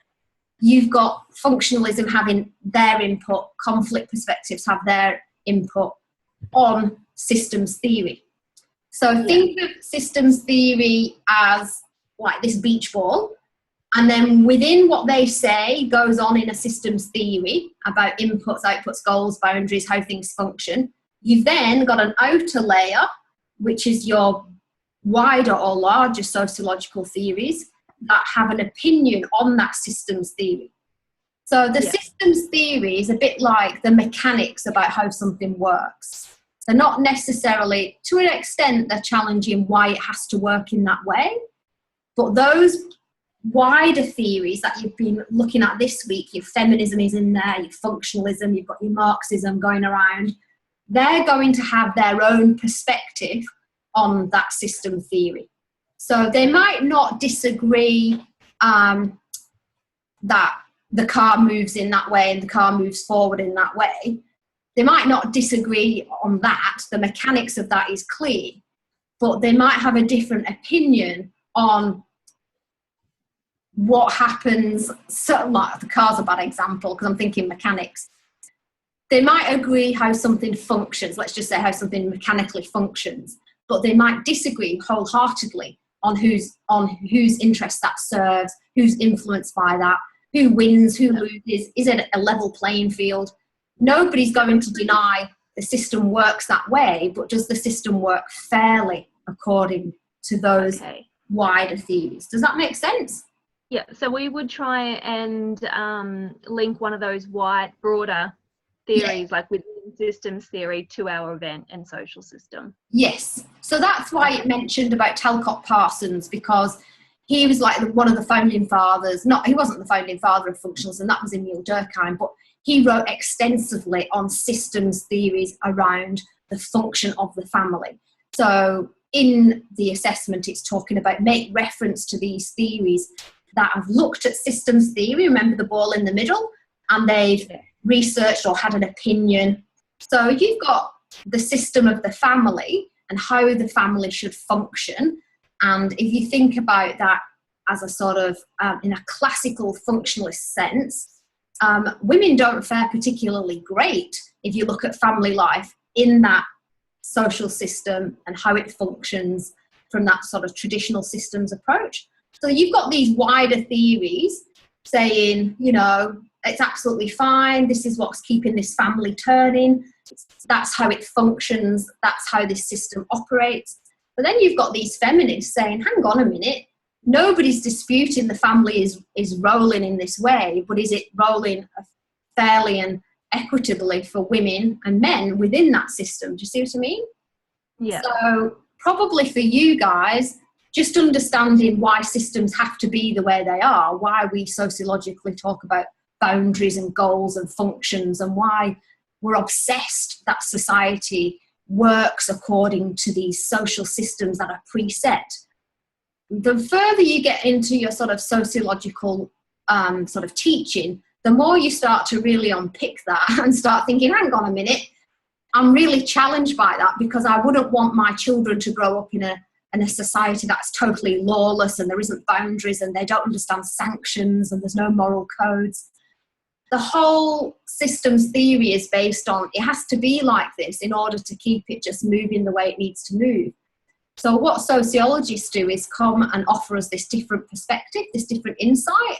you've got functionalism having their input, conflict perspectives have their input on systems theory. So think of systems theory as like this beach ball, And then within what they say goes on in a systems theory about inputs, outputs, goals, boundaries, how things function. You've then got an outer layer, which is your wider or larger sociological theories that have an opinion on that systems theory. So the systems theory is a bit like the mechanics about how something works. They're not necessarily, to an extent, they're challenging why it has to work in that way. But those wider theories that you've been looking at this week, your feminism is in there, your functionalism, you've got your Marxism going around, they're going to have their own perspective on that system theory. So they might not disagree that the car moves in that way and the car moves forward in that way. They might not disagree on that. The mechanics of that is clear, but they might have a different opinion on what happens. So, like, the car's a bad example because I'm thinking mechanics. They might agree how something functions, let's just say how something mechanically functions, but they might disagree wholeheartedly on whose interests that serves, who's influenced by that, who wins, who loses, is it a level playing field? Nobody's going to deny the system works that way, but does the system work fairly according to those wider theories? Does that make sense? Yeah, so we would try and link one of those broader theories, like within systems theory, to our event and social system. Yes, so that's why it mentioned about Talcott Parsons, because he was like one of the founding fathers. He wasn't the founding father of functionalism, that was Emile Durkheim, but he wrote extensively on systems theories around the function of the family. So in the assessment, it's talking about make reference to these theories that have looked at systems theory, remember the ball in the middle, and they've researched or had an opinion. So you've got the system of the family and how the family should function. And if you think about that as a sort of, in a classical functionalist sense, women don't fare particularly great if you look at family life in that social system and how it functions from that sort of traditional systems approach. So you've got these wider theories saying, you know, it's absolutely fine, this is what's keeping this family turning, that's how it functions, that's how this system operates. But then you've got these feminists saying, hang on a minute, nobody's disputing the family is rolling in this way, but is it rolling fairly and equitably for women and men within that system? Do you see what I mean? Yeah. So probably for you guys, just understanding why systems have to be the way they are, why we sociologically talk about boundaries and goals and functions, and why we're obsessed that society works according to these social systems that are preset. The further you get into your sort of sociological sort of teaching, the more you start to really unpick that and start thinking, hang on a minute, I'm really challenged by that, because I wouldn't want my children to grow up in a society that's totally lawless and there isn't boundaries and they don't understand sanctions and there's no moral codes. The whole systems theory is based on it has to be like this in order to keep it just moving the way it needs to move. So what sociologists do is come and offer us this different perspective, this different insight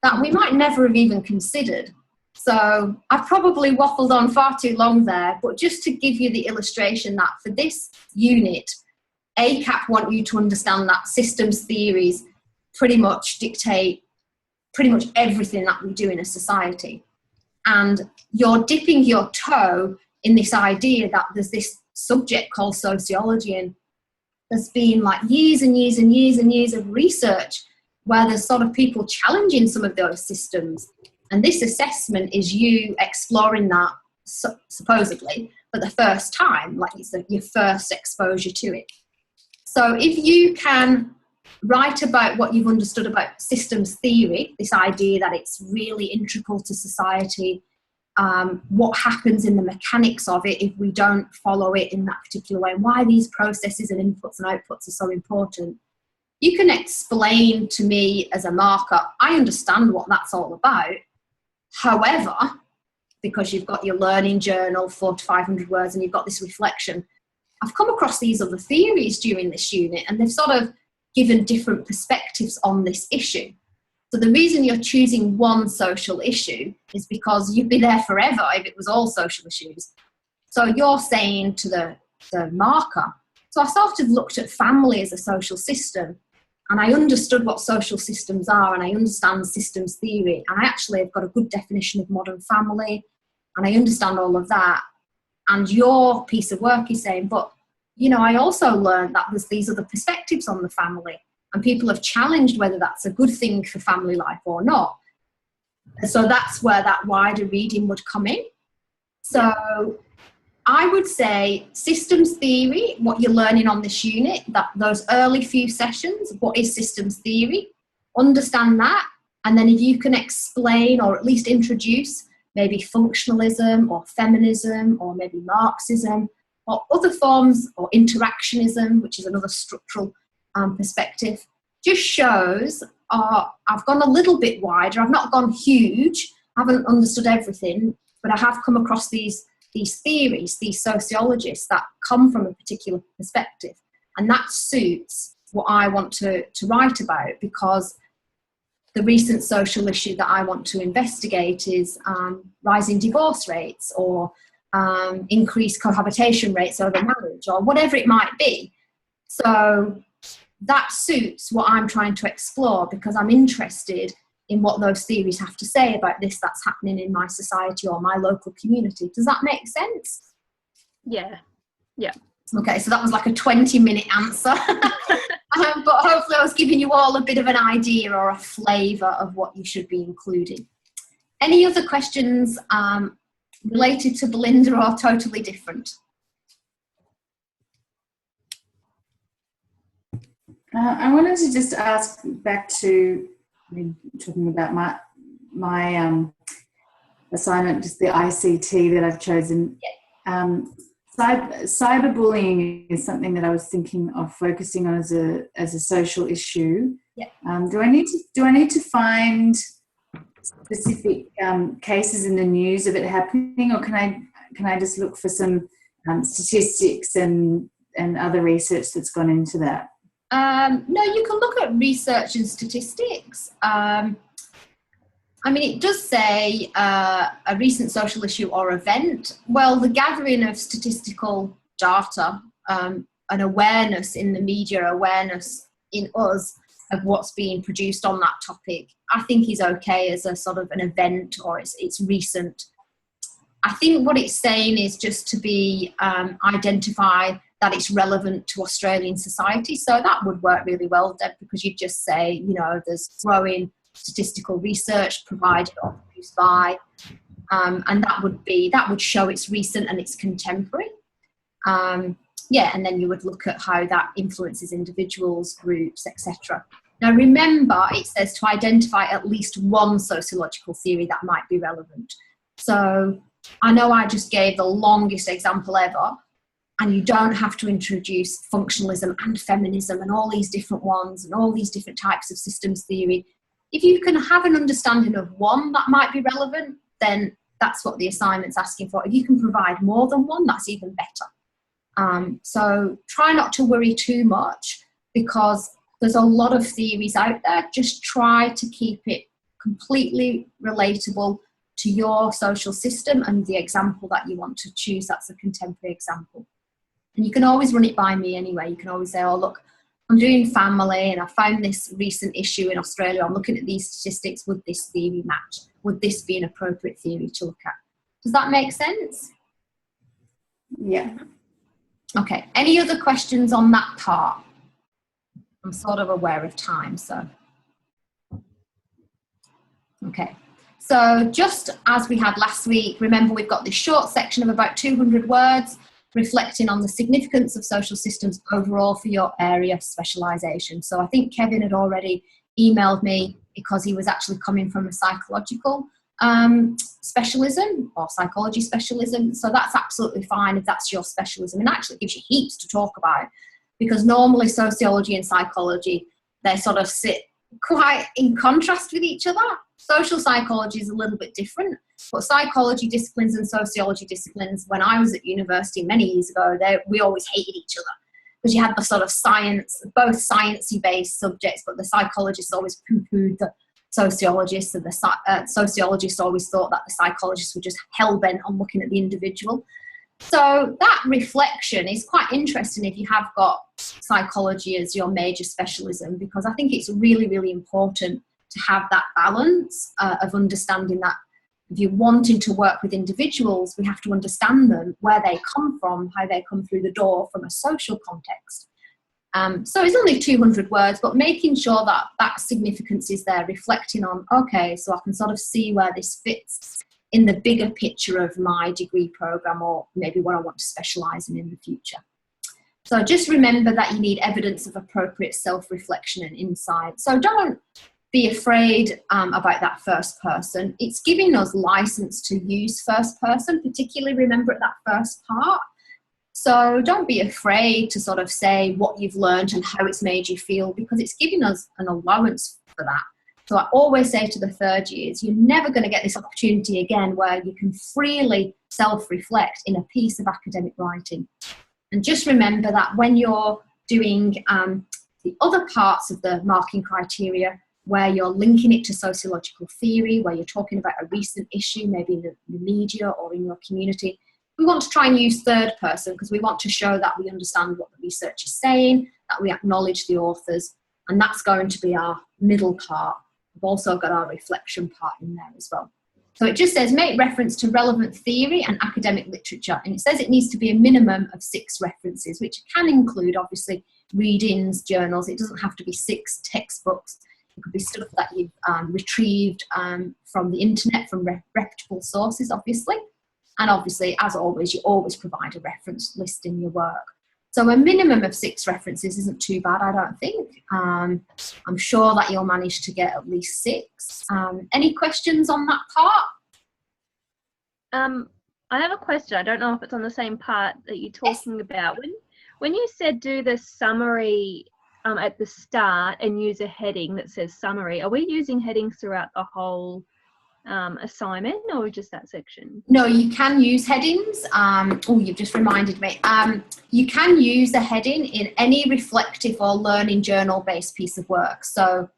that we might never have even considered. So I've probably waffled on far too long there, but just to give you the illustration that for this unit, ACAP want you to understand that systems theories pretty much dictate pretty much everything that we do in a society. And you're dipping your toe in this idea that there's this subject called sociology, and there's been like years and years and years and years of research where there's sort of people challenging some of those systems. And this assessment is you exploring that supposedly for the first time, like it's your first exposure to it. So if you can write about what you've understood about systems theory, this idea that it's really integral to society, what happens in the mechanics of it if we don't follow it in that particular way, and why these processes and inputs and outputs are so important. You can explain to me as a marker, I understand what that's all about. However, because you've got your learning journal, 400 to 500 words, and you've got this reflection, I've come across these other theories during this unit, and they've sort of given different perspectives on this issue. So the reason you're choosing one social issue is because you'd be there forever if it was all social issues. So you're saying to the marker, so I sort of looked at family as a social system, and I understood what social systems are, and I understand systems theory, and I actually have got a good definition of modern family, and I understand all of that. And your piece of work is saying, but, you know, I also learned that there's these other perspectives on the family, and people have challenged whether that's a good thing for family life or not. So that's where that wider reading would come in. So I would say systems theory, what you're learning on this unit, that those early few sessions, what is systems theory? Understand that, and then if you can explain or at least introduce maybe functionalism or feminism or maybe Marxism or other forms, or interactionism, which is another structural perspective, just shows I've gone a little bit wider. I've not gone huge. I haven't understood everything, but I have come across these theories, these sociologists that come from a particular perspective. And that suits what I want to write about, because the recent social issue that I want to investigate is rising divorce rates, or increased cohabitation rates over marriage, or whatever it might be. So that suits what I'm trying to explore, because I'm interested in what those theories have to say about this that's happening in my society or my local community. Does that make sense? Yeah. Okay, so that was like a 20-minute answer. But hopefully I was giving you all a bit of an idea or a flavour of what you should be including. Any other questions related to Belinda or totally different? I wanted to just ask back to, talking about my assignment, just the ICT that I've chosen. Cyberbullying is something that I was thinking of focusing on as a social issue. Do I need to find specific cases in the news of it happening, or can I just look for some statistics and other research that's gone into that? No, you can look at research and statistics. I mean, it does say a recent social issue or event. Well, the gathering of statistical data, an awareness in the media, awareness in us of what's being produced on that topic, I think is okay as a sort of an event, or it's recent. I think what it's saying is just to be identify that it's relevant to Australian society. So that would work really well, Deb, because you just say, you know, there's growing statistical research provided or produced by, and that would show it's recent and it's contemporary. And then you would look at how that influences individuals, groups, etc. Now remember, it says to identify at least one sociological theory that might be relevant. So I know I just gave the longest example ever, and you don't have to introduce functionalism and feminism and all these different ones and all these different types of systems theory. If you can have an understanding of one that might be relevant, then that's what the assignment's asking for. If you can provide more than one, that's even better. So try not to worry too much, because there's a lot of theories out there. Just try to keep it completely relatable to your social system and the example that you want to choose. That's a contemporary example. And you can always run it by me anyway. You can always say, oh, look, I'm doing family and I found this recent issue in Australia. I'm looking at these statistics. Would this theory match? Would this be an appropriate theory to look at? Does that make sense? Yeah. Okay. Any other questions on that part? I'm sort of aware of time, so. Okay. So just as we had last week, remember we've got this short section of about 200 words reflecting on the significance of social systems overall for your area of specialisation. So I think Kevin had already emailed me because he was actually coming from a psychological specialism or psychology specialism. So that's absolutely fine if that's your specialism, and actually gives you heaps to talk about, because normally sociology and psychology, they sort of sit quite in contrast with each other. Social psychology is a little bit different, but psychology disciplines and sociology disciplines, when I was at university many years ago, we always hated each other, because you had the sort of science, both sciencey based subjects, but the psychologists always poo-pooed the sociologists, and the sociologists always thought that the psychologists were just hell-bent on looking at the individual. So that reflection is quite interesting if you have got psychology as your major specialism, because I think it's really, really important to have that balance of understanding that if you're wanting to work with individuals, we have to understand them, where they come from, how they come through the door from a social context. So it's only 200 words, but making sure that that significance is there, reflecting on, okay, so I can sort of see where this fits in the bigger picture of my degree program, or maybe what I want to specialise in the future. So just remember that you need evidence of appropriate self-reflection and insight. So don't be afraid about that first person. It's giving us license to use first person, particularly remember at that first part. So don't be afraid to sort of say what you've learned and how it's made you feel, because it's giving us an allowance for that. So I always say to the third years, you're never going to get this opportunity again where you can freely self-reflect in a piece of academic writing. And just remember that when you're doing the other parts of the marking criteria, where you're linking it to sociological theory, where you're talking about a recent issue, maybe in the media or in your community, we want to try and use third person, because we want to show that we understand what the research is saying, that we acknowledge the authors, and that's going to be our middle part. We've also got our reflection part in there as well. So it just says make reference to relevant theory and academic literature, and it says it needs to be a minimum of 6 references, which can include obviously readings, journals. It doesn't have to be 6 textbooks. It could be stuff that you've retrieved from the internet, from reputable sources, obviously. And obviously, as always, you always provide a reference list in your work. So a minimum of 6 references isn't too bad, I don't think. I'm sure that you'll manage to get at least 6. Any questions on that part? I have a question. I don't know if it's on the same part that you're talking about. When you said do the summary at the start and use a heading that says summary, are we using headings throughout the whole assignment, or just that section? No, you can use headings. Oh, you've just reminded me. You can use a heading in any reflective or learning journal-based piece of work. So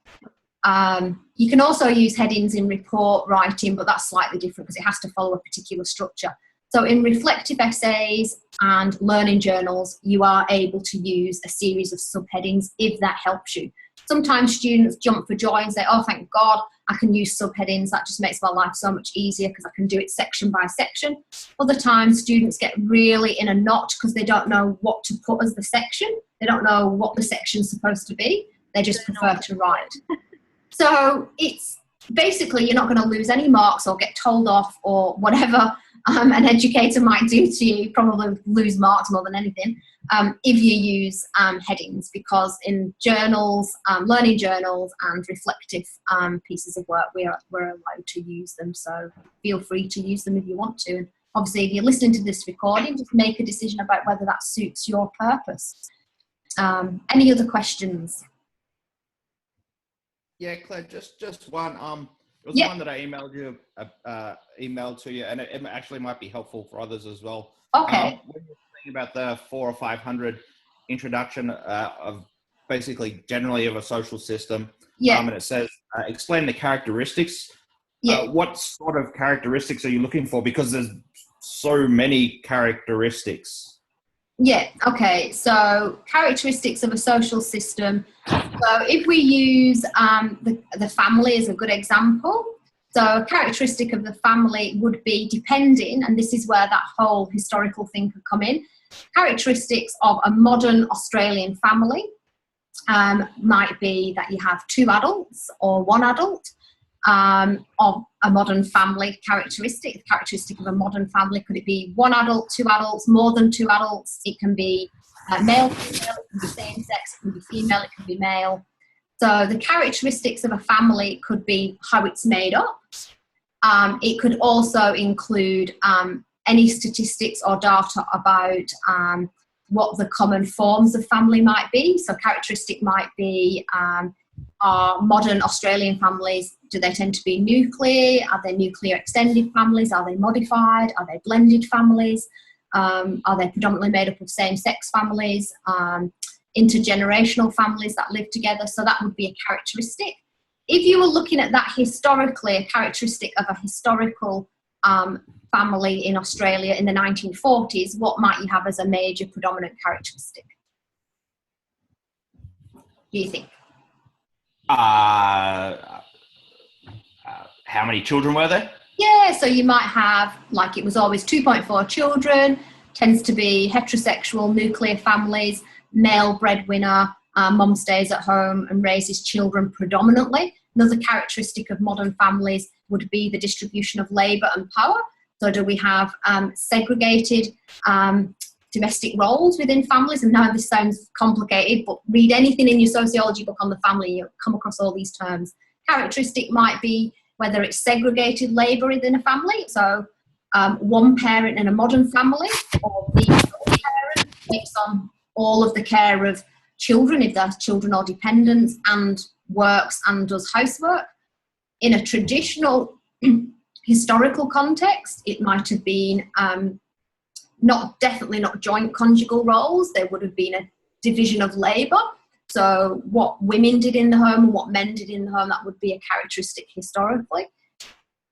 you can also use headings in report writing, but that's slightly different because it has to follow a particular structure. So in reflective essays and learning journals, you are able to use a series of subheadings if that helps you. Sometimes students jump for joy and say, oh, thank God, I can use subheadings. That just makes my life so much easier because I can do it section by section. Other times students get really in a knot because they don't know what to put as the section. They don't know what the section's supposed to be. They just prefer to write. So it's basically, you're not going to lose any marks or get told off or whatever an educator might do to you, probably lose marks more than anything, if you use headings, because in journals, learning journals and reflective pieces of work, we're allowed to use them. So feel free to use them if you want to. And obviously, if you're listening to this recording, just make a decision about whether that suits your purpose. Any other questions? Yeah, Claire, just one. It was one that I emailed to you, and it actually might be helpful for others as well. Okay. When you're thinking about the 400 or 500 introduction of basically generally of a social system, and it says explain the characteristics. What sort of characteristics are you looking for? Because there's so many characteristics. Yeah, okay. So characteristics of a social system. So if we use the family as a good example, so a characteristic of the family would be depending, and this is where that whole historical thing could come in, characteristics of a modern Australian family might be that you have 2 adults or 1 adult. Of a modern family characteristic. The characteristic of a modern family, could it be 1 adult, 2 adults, more than 2 adults? It can be male, female, it can be same sex, it can be female, it can be male. So the characteristics of a family could be how it's made up. It could also include any statistics or data about what the common forms of family might be. So characteristic might be are modern Australian families, do they tend to be nuclear? Are they nuclear extended families? Are they modified? Are they blended families? Are they predominantly made up of same-sex families? Intergenerational families that live together? So that would be a characteristic. if you were looking at that historically, a characteristic of a historical family in Australia in the 1940s, what might you have as a major predominant characteristic? Do you think? How many children were there? Yeah, so you might have, like, it was always 2.4 children, tends to be heterosexual nuclear families, male breadwinner, mum stays at home and raises children predominantly. Another characteristic of modern families would be the distribution of labour and power. So do we have segregated domestic roles within families? And now this sounds complicated, but read anything in your sociology book on the family, you'll come across all these terms. Characteristic might be whether it's segregated labour within a family, so one parent in a modern family, or the parent takes on all of the care of children, if their children are dependents, and works and does housework. In a traditional historical context, it might have been definitely not joint conjugal roles. There would have been a division of labour. So what women did in the home and what men did in the home, that would be a characteristic historically.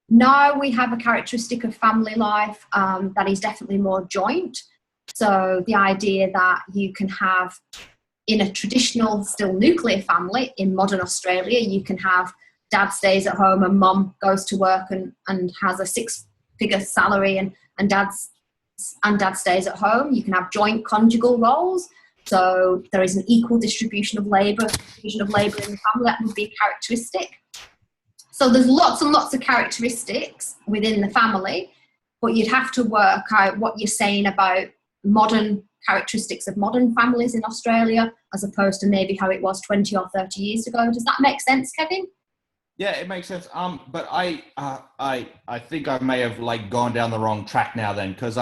Now we have a characteristic of family life that is definitely more joint. So the idea that you can have, in a traditional, still nuclear family in modern Australia, you can have dad stays at home and mum goes to work and has a six-figure salary and dad stays at home. You can have joint conjugal roles. So there is an equal distribution of labour, division of labour in the family. That would be a characteristic. So there's lots and lots of characteristics within the family, but you'd have to work out what you're saying about modern characteristics of modern families in Australia as opposed to maybe how it was 20 or 30 years ago. Does that make sense, Kevin? Yeah, it makes sense. But I think I may have gone down the wrong track now then, because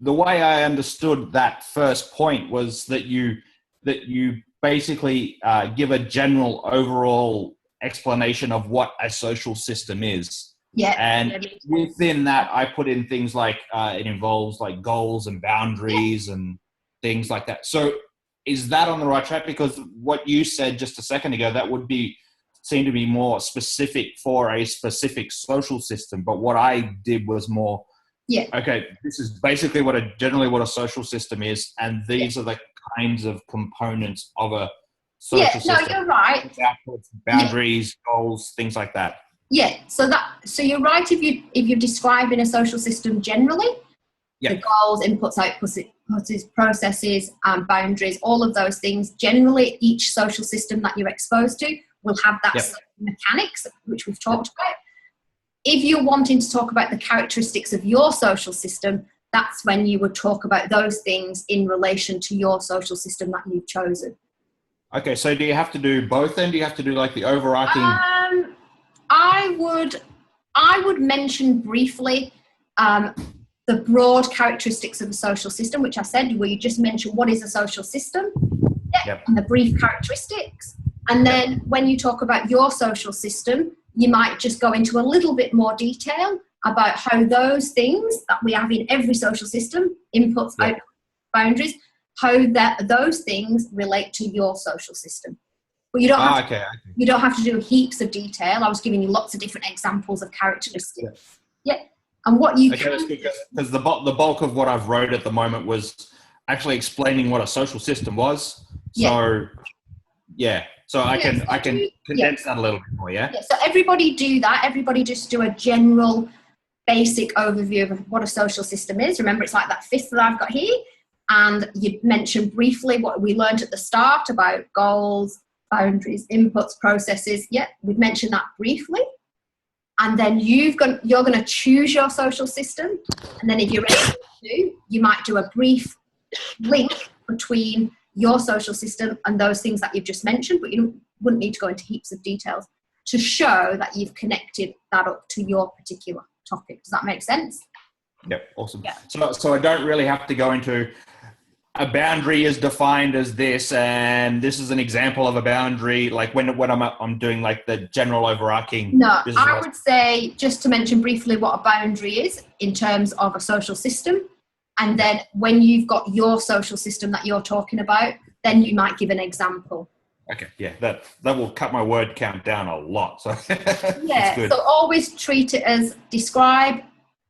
the way I understood that first point was that you basically give a general overall explanation of what a social system is. Yeah. And within that, I put in things like it involves goals and boundaries and things like that. So is that on the right track? Because what you said just a second ago, that would seem to be more specific for a specific social system. But what I did was more, okay, this is basically generally what a social system is, and these are the kinds of components of a social system. No, you're right. Outputs, boundaries, goals, things like that. Yeah, so you're right if you're describing a social system generally. The goals, inputs, outputs, processes, boundaries, all of those things. Generally, each social system that you're exposed to will have that mechanics, which we've talked about. If you're wanting to talk about the characteristics of your social system, that's when you would talk about those things in relation to your social system that you've chosen. Okay, so do you have to do both then? Do you have to do the overarching? I would mention briefly the broad characteristics of a social system, which I said, where you just mentioned what is a social system, and the brief characteristics. And then when you talk about your social system, you might just go into a little bit more detail about how those things that we have in every social system, inputs, outputs, boundaries, how those things relate to your social system. But you don't you don't have to do heaps of detail. I was giving you lots of different examples of characteristics. And what you can... that's good, because the bulk of what I've wrote at the moment was actually explaining what a social system was. So so I can condense that a little bit more. So everybody do that. Everybody just do a general basic overview of what a social system is. Remember, it's like that fifth that I've got here. And you mentioned briefly what we learned at the start about goals, boundaries, inputs, processes. We've mentioned that briefly. And then you're going to choose your social system. And then if you're ready to, you might do a brief link between your social system and those things that you've just mentioned, but you wouldn't need to go into heaps of details to show that you've connected that up to your particular topic. Does that make sense? Yep, awesome. So I don't really have to go into a boundary is defined as this, and this is an example of a boundary, when I'm doing the general overarching. No, I would say just to mention briefly what a boundary is in terms of a social system. And then when you've got your social system that you're talking about, then you might give an example. Okay, yeah, that will cut my word count down a lot. So yeah, good. So always treat it as describe,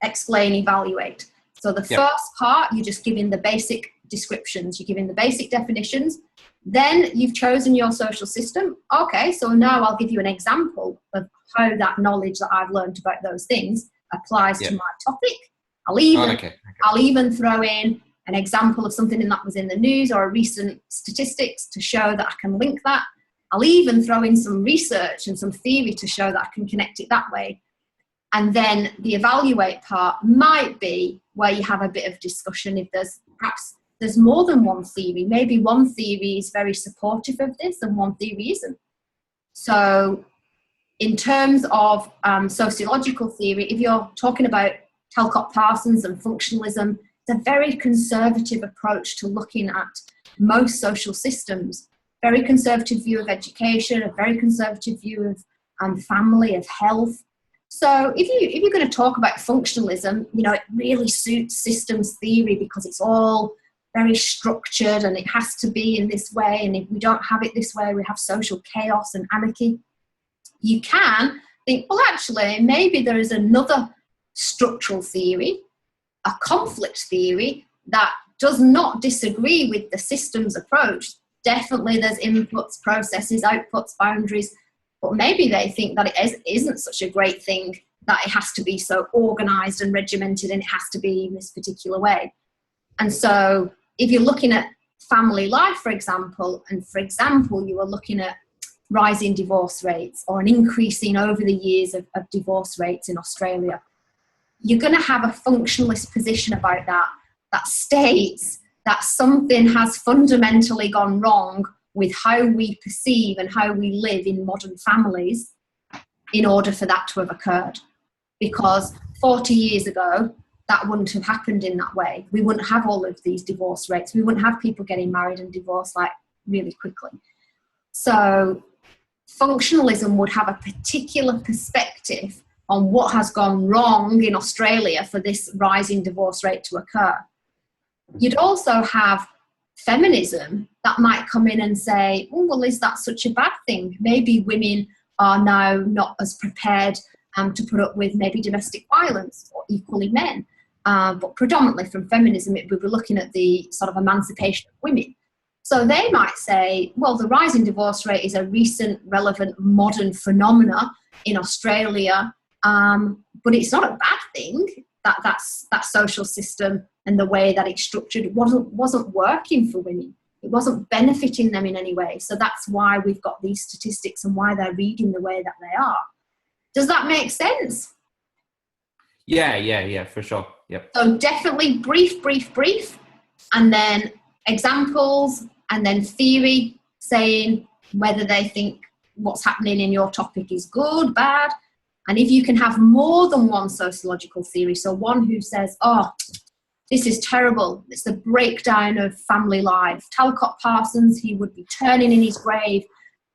explain, evaluate. So the first part, you're just giving the basic descriptions, you're giving the basic definitions. Then you've chosen your social system. Okay, so now I'll give you an example of how that knowledge that I've learned about those things applies to my topic. I'll even throw in an example of something that was in the news or a recent statistics to show that I can link that. I'll even throw in some research and some theory to show that I can connect it that way. And then the evaluate part might be where you have a bit of discussion if there's more than one theory. Maybe one theory is very supportive of this and one theory isn't. So in terms of sociological theory, if you're talking about Talcott Parsons and functionalism, it's a very conservative approach to looking at most social systems. Very conservative view of education, a very conservative view of family, of health. So if you're going to talk about functionalism, it really suits systems theory because it's all very structured and it has to be in this way. And if we don't have it this way, we have social chaos and anarchy. You can think, well, actually, maybe there is another structural theory, a conflict theory that does not disagree with the systems approach. Definitely there's inputs, processes, outputs, boundaries, but maybe they think that it isn't such a great thing that it has to be so organized and regimented and it has to be in this particular way. And so if you're looking at family life, for example, you are looking at rising divorce rates or an increasing over the years of divorce rates in Australia, you're going to have a functionalist position about that states that something has fundamentally gone wrong with how we perceive and how we live in modern families in order for that to have occurred. Because 40 years ago, that wouldn't have happened in that way. We wouldn't have all of these divorce rates. We wouldn't have people getting married and divorced like really quickly. So functionalism would have a particular perspective on what has gone wrong in Australia for this rising divorce rate to occur. You'd also have feminism that might come in and say, oh, well, is that such a bad thing? Maybe women are now not as prepared to put up with maybe domestic violence, or equally men. But predominantly from feminism, we were looking at the sort of emancipation of women. So they might say, well, the rising divorce rate is a recent, relevant, modern phenomena in Australia, but it's not a bad thing that social system and the way that it's structured wasn't working for women. It wasn't benefiting them in any way. So that's why we've got these statistics and why they're reading the way that they are. Does that make sense? Yeah, for sure. Yep. So definitely brief, and then examples, and then theory, saying whether they think what's happening in your topic is good, bad. And if you can have more than one sociological theory, so one who says, oh, this is terrible, it's the breakdown of family life. Talcott Parsons, he would be turning in his grave.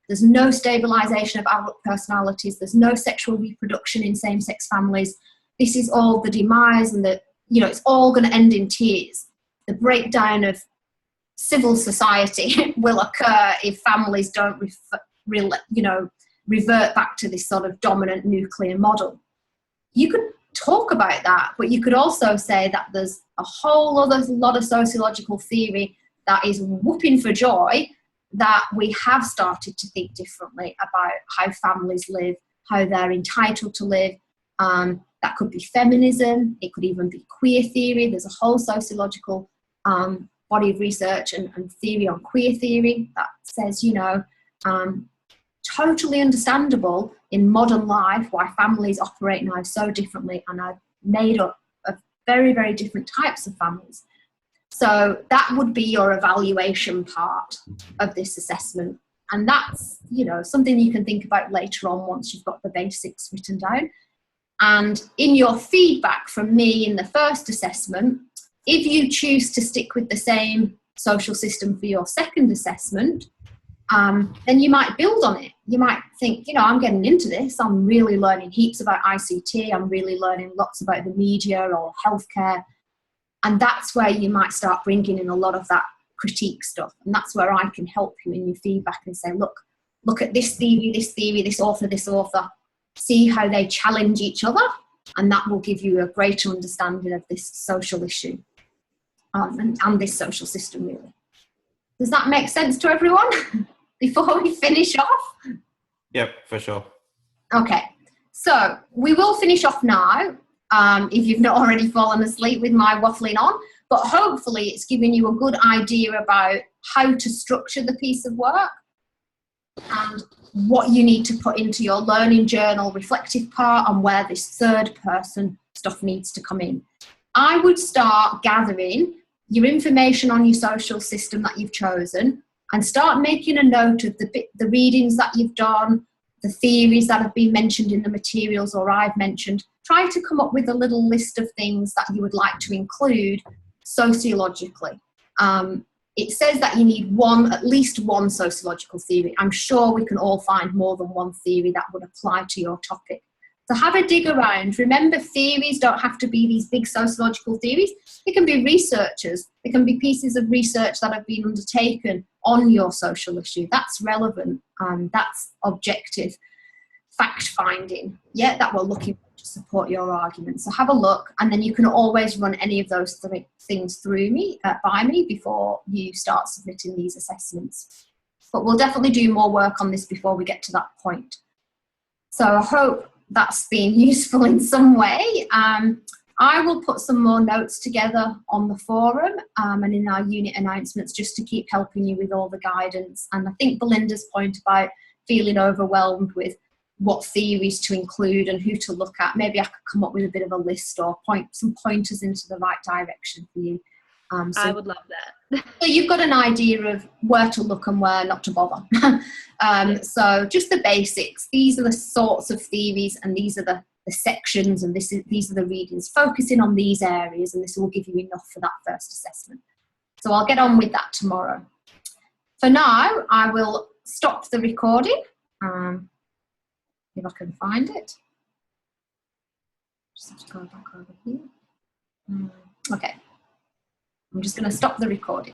There's no stabilization of adult personalities. There's no sexual reproduction in same-sex families. This is all the demise, and it's all going to end in tears. The breakdown of civil society will occur if families don't revert back to this sort of dominant nuclear model. You could talk about that, but you could also say that there's a whole other lot of sociological theory that is whooping for joy that we have started to think differently about how families live, how they're entitled to live. That could be feminism, it could even be queer theory. There's a whole sociological body of research and theory on queer theory that says, totally understandable in modern life why families operate now so differently and are made up of very, very different types of families. So that would be your evaluation part of this assessment. And that's, something you can think about later on once you've got the basics written down. And in your feedback from me in the first assessment, if you choose to stick with the same social system for your second assessment, then you might build on it. You might think, I'm getting into this. I'm really learning heaps about ICT. I'm really learning lots about the media or healthcare. And that's where you might start bringing in a lot of that critique stuff. And that's where I can help you in your feedback and say, look at this theory, this author, see how they challenge each other. And that will give you a greater understanding of this social issue and this social system, really. Does that make sense to everyone before we finish off? Yep, for sure. Okay, so we will finish off now, if you've not already fallen asleep with my waffling on, but hopefully it's given you a good idea about how to structure the piece of work and what you need to put into your learning journal reflective part and where this third person stuff needs to come in. I would start gathering your information on your social system that you've chosen and start making a note of the readings that you've done, the theories that have been mentioned in the materials or I've mentioned. Try to come up with a little list of things that you would like to include sociologically. It says that you need at least one sociological theory. I'm sure we can all find more than one theory that would apply to your topic. So have a dig around. Remember, theories don't have to be these big sociological theories. They can be researchers. They can be pieces of research that have been undertaken on your social issue. That's relevant. That's objective fact-finding, that we're looking for to support your argument. So have a look, and then you can always run any of those things through me, by me, before you start submitting these assessments. But we'll definitely do more work on this before we get to that point. So I hope that's been useful in some way. I will put some more notes together on the forum and in our unit announcements just to keep helping you with all the guidance. And I think Belinda's point about feeling overwhelmed with what theories to include and who to look at, maybe I could come up with a bit of a list or some pointers into the right direction for you. So, I would love that. So you've got an idea of where to look and where not to bother. So just the basics. These are the sorts of theories and these are the sections and these are the readings. Focusing on these areas and this will give you enough for that first assessment. So I'll get on with that tomorrow. For now, I will stop the recording. If I can find it. Just have to go back over here. Okay. I'm just going to stop the recording.